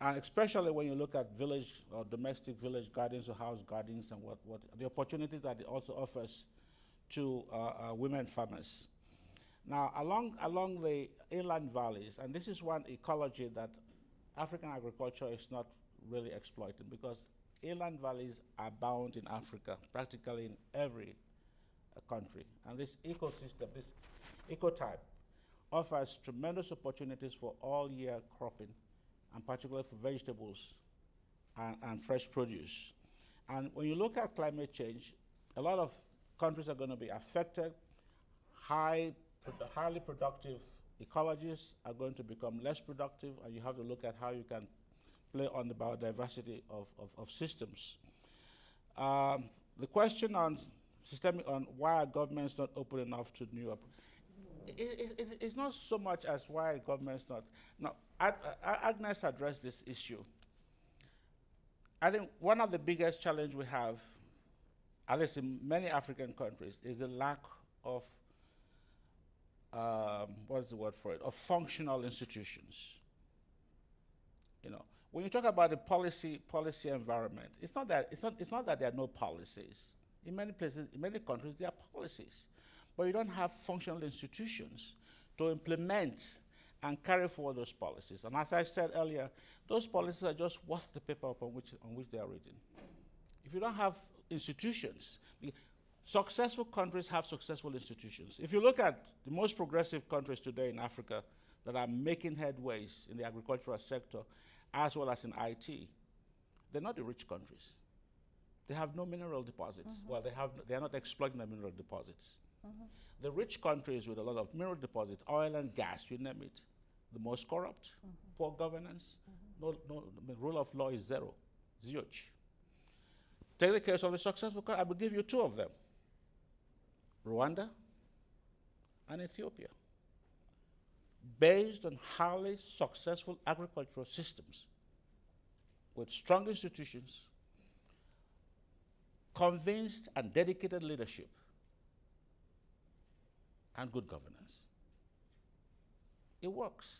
Speaker 3: And especially when you look at village or domestic village gardens or house gardens and what the opportunities that it also offers to women farmers. Now, along the inland valleys, and this is one ecology that African agriculture is not really exploiting, because inland valleys abound in Africa, practically in every country. And this ecosystem, this ecotype, offers tremendous opportunities for all-year cropping, and particularly for vegetables and fresh produce. And when you look at climate change, a lot of countries are going to be affected. Highly productive ecologies are going to become less productive, and you have to look at how you can play on the biodiversity of systems. The question on why are governments not open enough to new it's not so much as why governments not. No, Agnes addressed this issue. I think one of the biggest challenges we have, at least in many African countries, is the lack of, what's the word for it, of functional institutions. When you talk about the policy environment, it's not that there are no policies. In many places, in many countries, there are policies. But you don't have functional institutions to implement and carry forward those policies. And as I said earlier, those policies are just worth the paper upon which they are written. If you don't have institutions, successful countries have successful institutions. If you look at the most progressive countries today in Africa that are making headways in the agricultural sector, as well as in IT, they're not the rich countries. They have no mineral deposits. Well, they're not exploiting the mineral deposits. The rich countries with a lot of mineral deposits, oil and gas, you name it, the most corrupt, poor governance, the rule of law is zero, zilch. Take the case of a successful country. I will give you two of them, Rwanda and Ethiopia. based on highly successful agricultural systems with strong institutions, convinced and dedicated leadership, and good governance. It works.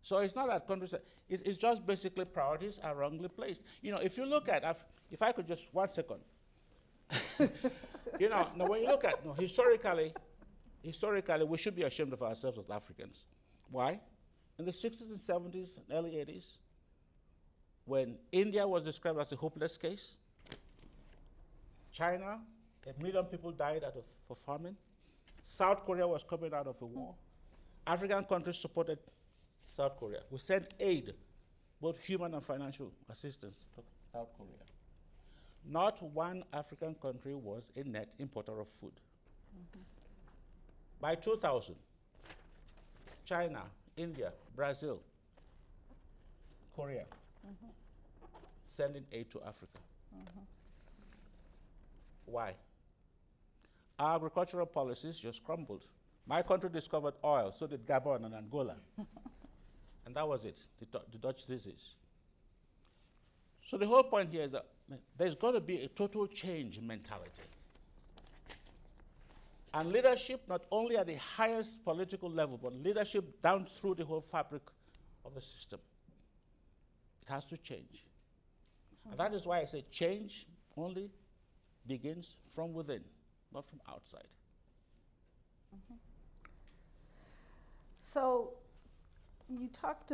Speaker 3: So it's not that countries, it's just basically priorities are wrongly placed. You know, if you look at, if I could just, 1 second. You know, now when you look at, historically, we should be ashamed of ourselves as Africans. Why? In the 60s and 70s and early 80s, when India was described as a hopeless case, China, 1 million people died for famine. South Korea was coming out of a war. African countries supported South Korea. We sent aid, both human and financial assistance to South Korea. Not one African country was a net importer of food. By 2000, China, India, Brazil, Korea, sending aid to Africa. Why? Our agricultural policies just crumbled. My country discovered oil, so did Gabon and Angola. And that was it, the Dutch disease. So the whole point here is that there's got to be a total change in mentality. And leadership, not only at the highest political level, but leadership down through the whole fabric of the system. It has to change. And that is why I say change only begins from within, not from outside.
Speaker 1: So you touched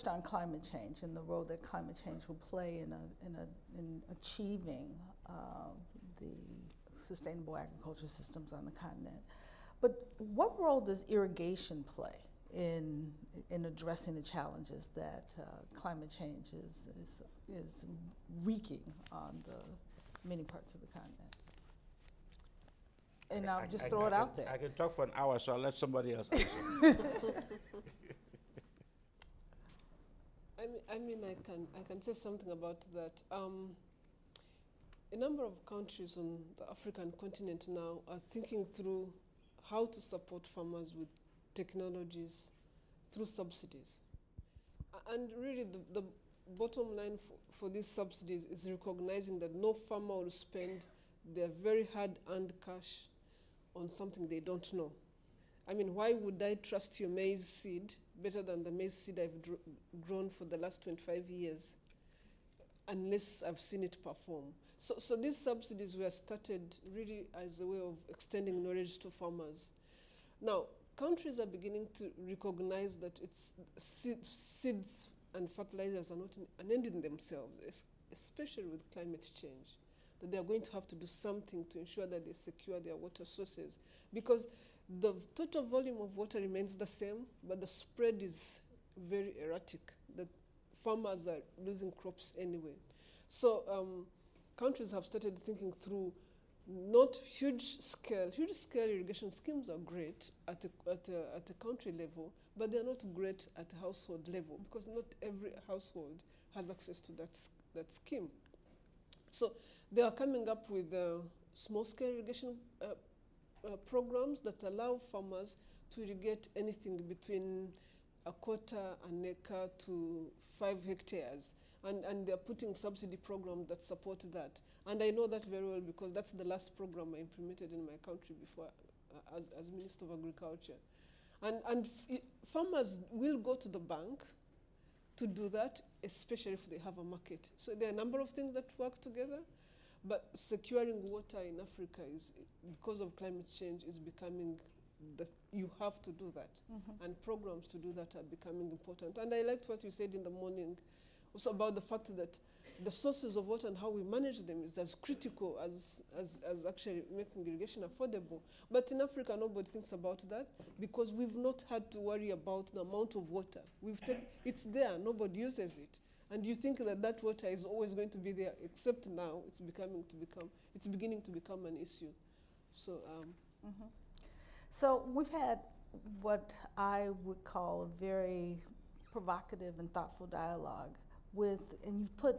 Speaker 1: on climate change and the role that climate change will play in achieving the sustainable agriculture systems on the continent. But what role does irrigation play in addressing the challenges that climate change is wreaking on the many parts of the continent? And I'll just throw it out there.
Speaker 3: I can talk for an hour, so I'll let somebody else answer.
Speaker 2: I can say something about that. A number of countries on the African continent now are thinking through how to support farmers with technologies through subsidies. And really the bottom line for these subsidies is recognizing that no farmer will spend their very hard-earned cash on something they don't know. I mean, why would I trust your maize seed better than the maize seed I've grown for the last 25 years unless I've seen it perform? So these subsidies were started really as a way of extending knowledge to farmers. Now, countries are beginning to recognize that seeds and fertilizers are not an end in themselves, especially with climate change, that they are going to have to do something to ensure that they secure their water sources, because the total volume of water remains the same, but the spread is very erratic, that farmers are losing crops anyway. So countries have started thinking through not huge scale irrigation schemes are great at a country level, but they're not great at a household level, because not every household has access to that scheme. So they are coming up with small-scale irrigation programs that allow farmers to irrigate anything between a quarter an acre to 5 hectares. And they're putting subsidy programs that support that. And I know that very well because that's the last program I implemented in my country before as Minister of Agriculture. And farmers will go to the bank to do that, especially if they have a market. So there are a number of things that work together, but securing water in Africa is, because of climate change, is becoming that you have to do that. And programs to do that are becoming important. And I liked what you said in the morning also about the fact that the sources of water and how we manage them is as critical as actually making irrigation affordable. But in Africa, nobody thinks about that because we've not had to worry about the amount of water. It's there, nobody uses it. And you think that water is always going to be there, except now it's beginning to become an issue. So,
Speaker 1: So we've had what I would call a very provocative and thoughtful dialogue and you've put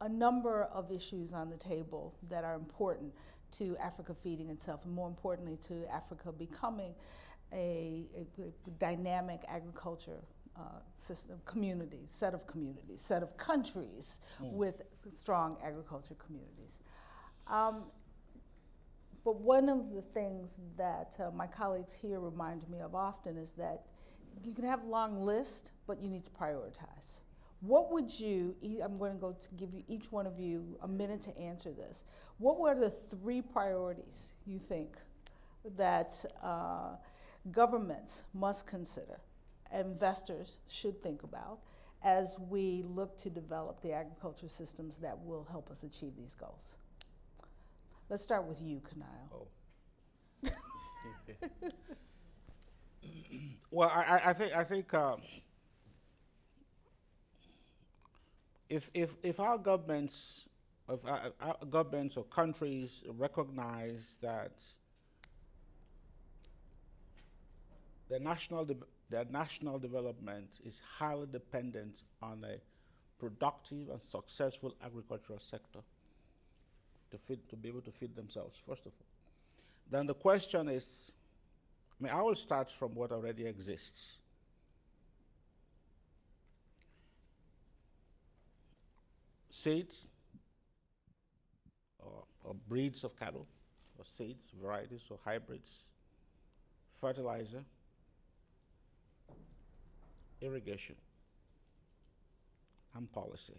Speaker 1: a number of issues on the table that are important to Africa feeding itself, and more importantly to Africa becoming a dynamic agriculture system, set of countries with strong agriculture communities. But one of the things that my colleagues here remind me of often is that you can have a long list, but you need to prioritize. What would you, I'm going to give you each one of you a minute to answer this. What were the 3 priorities you think that governments must consider, investors should think about, as we look to develop the agriculture systems that will help us achieve these goals? Let's start with you, Kanayo.
Speaker 3: Oh. Well, I think if our governments, our governments or countries recognize that their national development is highly dependent on a productive and successful agricultural sector to be able to feed themselves, first of all. Then the question is, I will start from what already exists. Seeds or breeds of cattle, or seeds, varieties or hybrids, fertilizer, irrigation, and policy.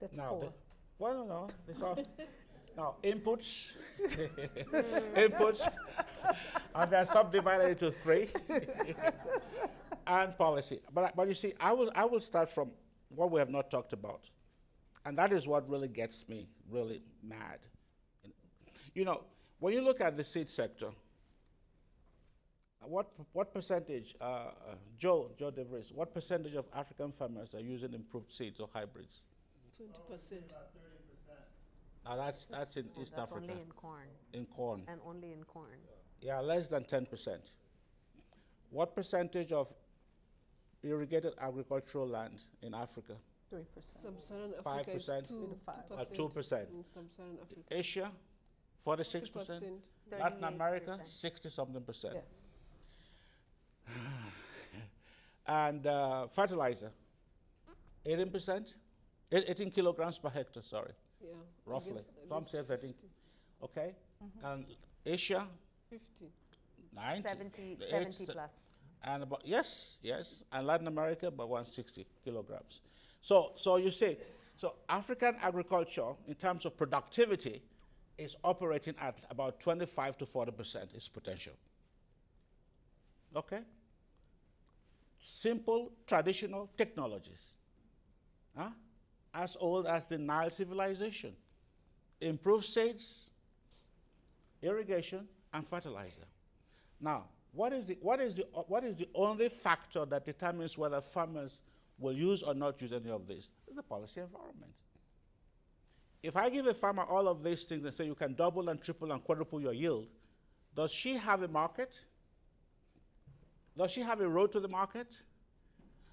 Speaker 1: That's
Speaker 3: Now,
Speaker 1: 4.
Speaker 3: Well, no, it's all. Now, inputs, inputs, and they're subdivided into 3, and policy. But you see, I will start from what we have not talked about, and that is what really gets me really mad. You know, when you look at the seed sector, what percentage, Joe DeVries, what percentage of African farmers are using improved seeds or hybrids?
Speaker 2: 20%.
Speaker 3: Now that's in East
Speaker 6: That's
Speaker 3: Africa.
Speaker 6: only in corn.
Speaker 3: In corn.
Speaker 6: And only in corn.
Speaker 3: Yeah, less than 10%. What percentage of irrigated agricultural land in Africa?
Speaker 1: 3%.
Speaker 2: Sub-Saharan Africa is
Speaker 3: 5%?
Speaker 2: 2%.
Speaker 3: 2%.
Speaker 2: In Sub-Saharan Africa.
Speaker 3: Asia, 46%.
Speaker 2: 50%.
Speaker 3: Latin America,
Speaker 6: 38%.
Speaker 3: 60-something percent.
Speaker 1: Yes.
Speaker 3: And fertilizer, 18%? 18 kilograms per hectare, sorry,
Speaker 2: Yeah.
Speaker 3: roughly. Some say 13.
Speaker 2: 50.
Speaker 3: Okay? And Asia,
Speaker 2: 50.
Speaker 3: 90.
Speaker 6: 70 plus.
Speaker 3: And about, yes, and Latin America, about 160 kilograms. So you see, so African agriculture, in terms of productivity, is operating at about 25 to 40% its potential. Okay? Simple, traditional technologies. Huh? As old as the Nile civilization. Improved seeds, irrigation, and fertilizer. Now, what is the only factor that determines whether farmers will use or not use any of this? The policy environment. If I give a farmer all of these things and say you can double and triple and quadruple your yield, does she have a market? Does she have a road to the market?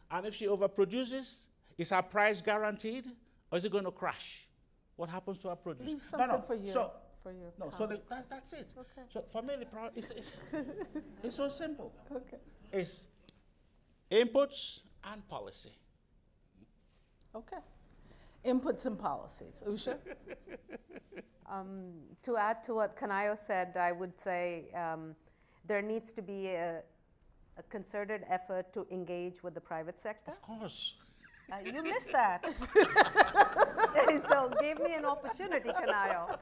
Speaker 3: And if she overproduces, is her price guaranteed, or is it going to crash? What happens to her produce?
Speaker 1: Leave something for your
Speaker 3: No, so
Speaker 1: colleagues.
Speaker 3: that's it.
Speaker 1: Okay.
Speaker 3: So for me, it's so simple.
Speaker 1: Okay.
Speaker 3: It's inputs and policy.
Speaker 1: Okay. Inputs and policies. Usha?
Speaker 6: To add to what Kanayo said, I would say there needs to be a concerted effort to engage with the private sector.
Speaker 3: Of course.
Speaker 6: You missed that. So give me an opportunity, Kanayo.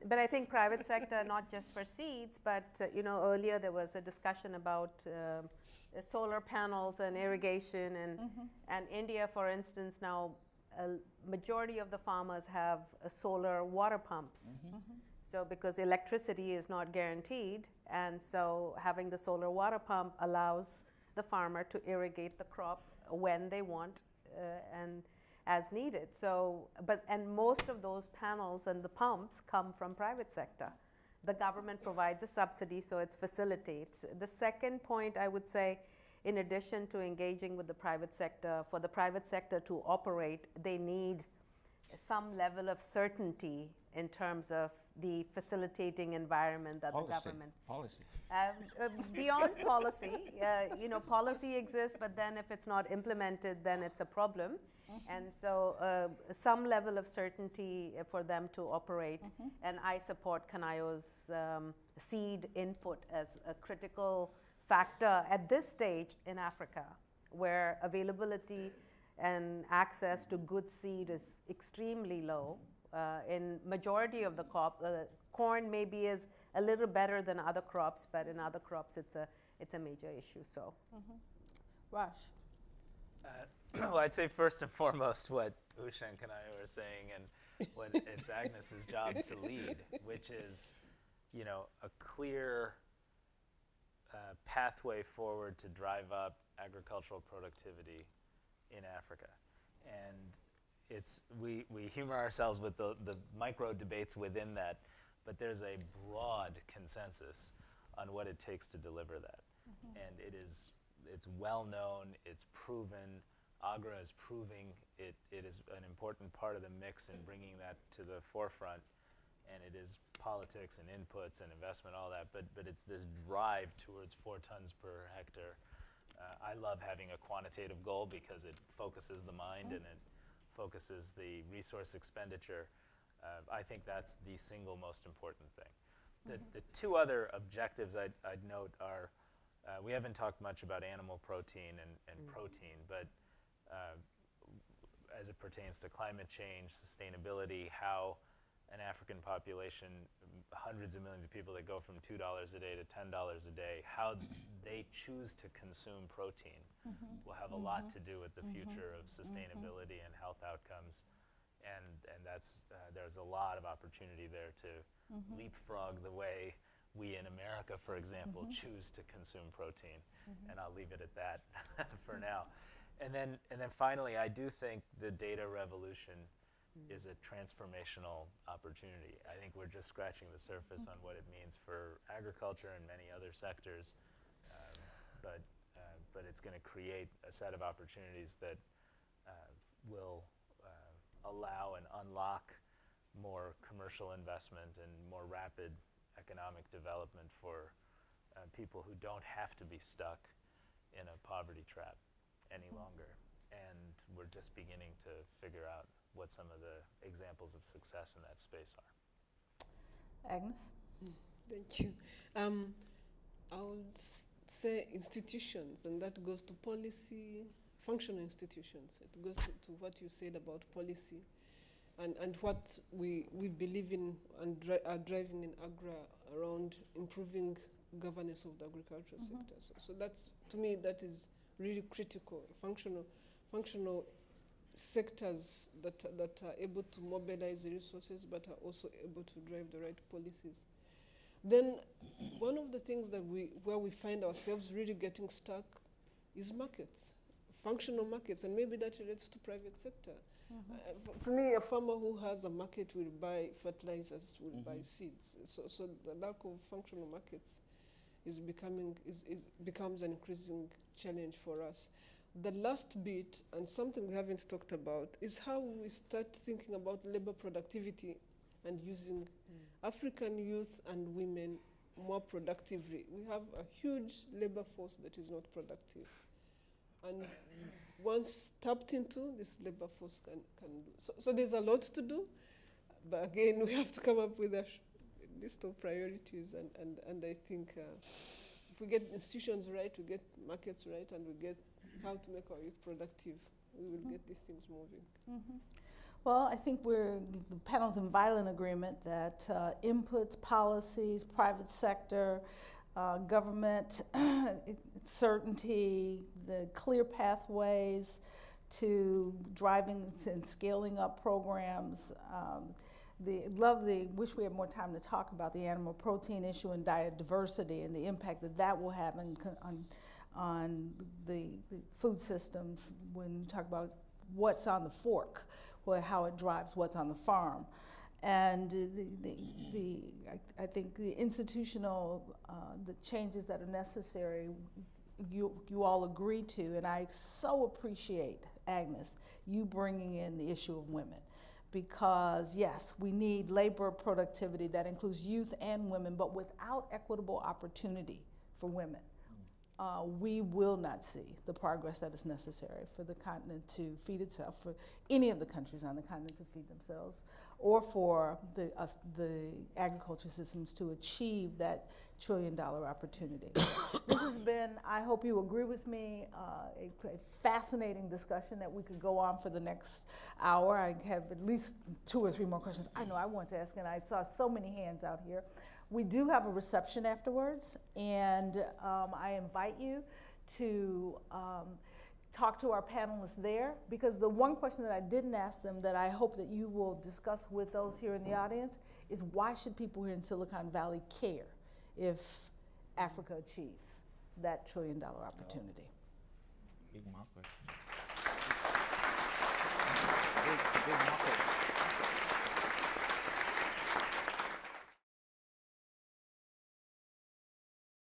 Speaker 6: But I think private sector, not just for seeds, but earlier there was a discussion about solar panels and irrigation, and India, for instance, now a majority of the farmers have solar water pumps. So because electricity is not guaranteed, and so having the solar water pump allows the farmer to irrigate the crop when they want and as needed. So, and most of those panels and the pumps come from private sector. The government provides a subsidy, so it facilitates. The second point I would say in addition to engaging with the private sector, for the private sector to operate, they need some level of certainty in terms of the facilitating environment that the government.
Speaker 3: Policy.
Speaker 6: Beyond policy, policy exists, but then if it's not implemented, then it's a problem. And so some level of certainty for them to operate. And I support Kanayo's seed input as a critical factor at this stage in Africa, where availability and access to good seed is extremely low. In majority of the corn maybe is a little better than other crops, but in other crops it's a major issue. So,
Speaker 1: Raj.
Speaker 5: Well, I'd say first and foremost what Usha and Kanayo are saying, and what it's Agnes's job to lead, which is, a clear pathway forward to drive up agricultural productivity in Africa. And we humor ourselves with the micro debates within that, but there's a broad consensus on what it takes to deliver that. And it's well known, it's proven. AGRA is proving it is an important part of the mix in bringing that to the forefront, and it is politics and inputs and investment, all that, but it's this drive towards 4 tons per hectare. I love having a quantitative goal because it focuses the mind and it focuses the resource expenditure. I think that's the single most important thing. The 2 other objectives I'd note are, we haven't talked much about animal protein and protein, but as it pertains to climate change, sustainability, how an African population, hundreds of millions of people that go from $2 a day to $10 a day, how they choose to consume protein will have a lot to do with the future of sustainability and health outcomes. And that's, there's a lot of opportunity there to leapfrog the way we in America, for example, choose to consume protein. And I'll leave it at that for now. And then finally, I do think the data revolution is a transformational opportunity. I think we're just scratching the surface on what it means for agriculture and many other sectors, but it's going to create a set of opportunities that will allow and unlock more commercial investment and more rapid economic development for people who don't have to be stuck in a poverty trap any longer. And we're just beginning to figure out what some of the examples of success in that space are.
Speaker 1: Agnes?
Speaker 2: Thank you. I would say institutions, and that goes to policy, functional institutions. It goes to what you said about policy and what we believe in and are driving in AGRA around improving governance of the agricultural sector. So that's, to me, that is really critical. Functional sectors that are able to mobilize the resources but are also able to drive the right policies. Then one of the things that where we find ourselves really getting stuck is markets, functional markets, and maybe that relates to private sector. To me, a farmer who has a market will buy fertilizers, will buy seeds. So the lack of functional markets becomes an increasing challenge for us. The last bit, and something we haven't talked about, is how we start thinking about labor productivity and using African youth and women more productively. We have a huge labor force that is not productive. And once tapped into, this labor force can do. So there's a lot to do, but again, we have to come up with a list of priorities, and I think if we get institutions right, we get markets right, and we get how to make our youth productive, we will get these things moving.
Speaker 1: Well, I think the panel's in violent agreement that inputs, policies, private sector, government certainty, the clear pathways to driving and scaling up programs. Wish we had more time to talk about the animal protein issue and diet diversity and the impact that will have on the food systems when you talk about what's on the fork, how it drives what's on the farm. And I think the institutional, the changes that are necessary you all agree to, and I so appreciate, Agnes, you bringing in the issue of women. Because yes, we need labor productivity that includes youth and women, but without equitable opportunity for women, we will not see the progress that is necessary for the continent to feed itself, for any of the countries on the continent to feed themselves, or for the agriculture systems to achieve that $1 trillion opportunity. This has been, I hope you agree with me, a fascinating discussion that we could go on for the next hour. I have at least 2 or 3 more questions I know I want to ask, and I saw so many hands out here. We do have a reception afterwards, and I invite you to talk to our panelists there, because the one question that I didn't ask them that I hope that you will discuss with those here in the audience is, why should people here in Silicon Valley care if Africa achieves that $1 trillion opportunity?
Speaker 3: Big market.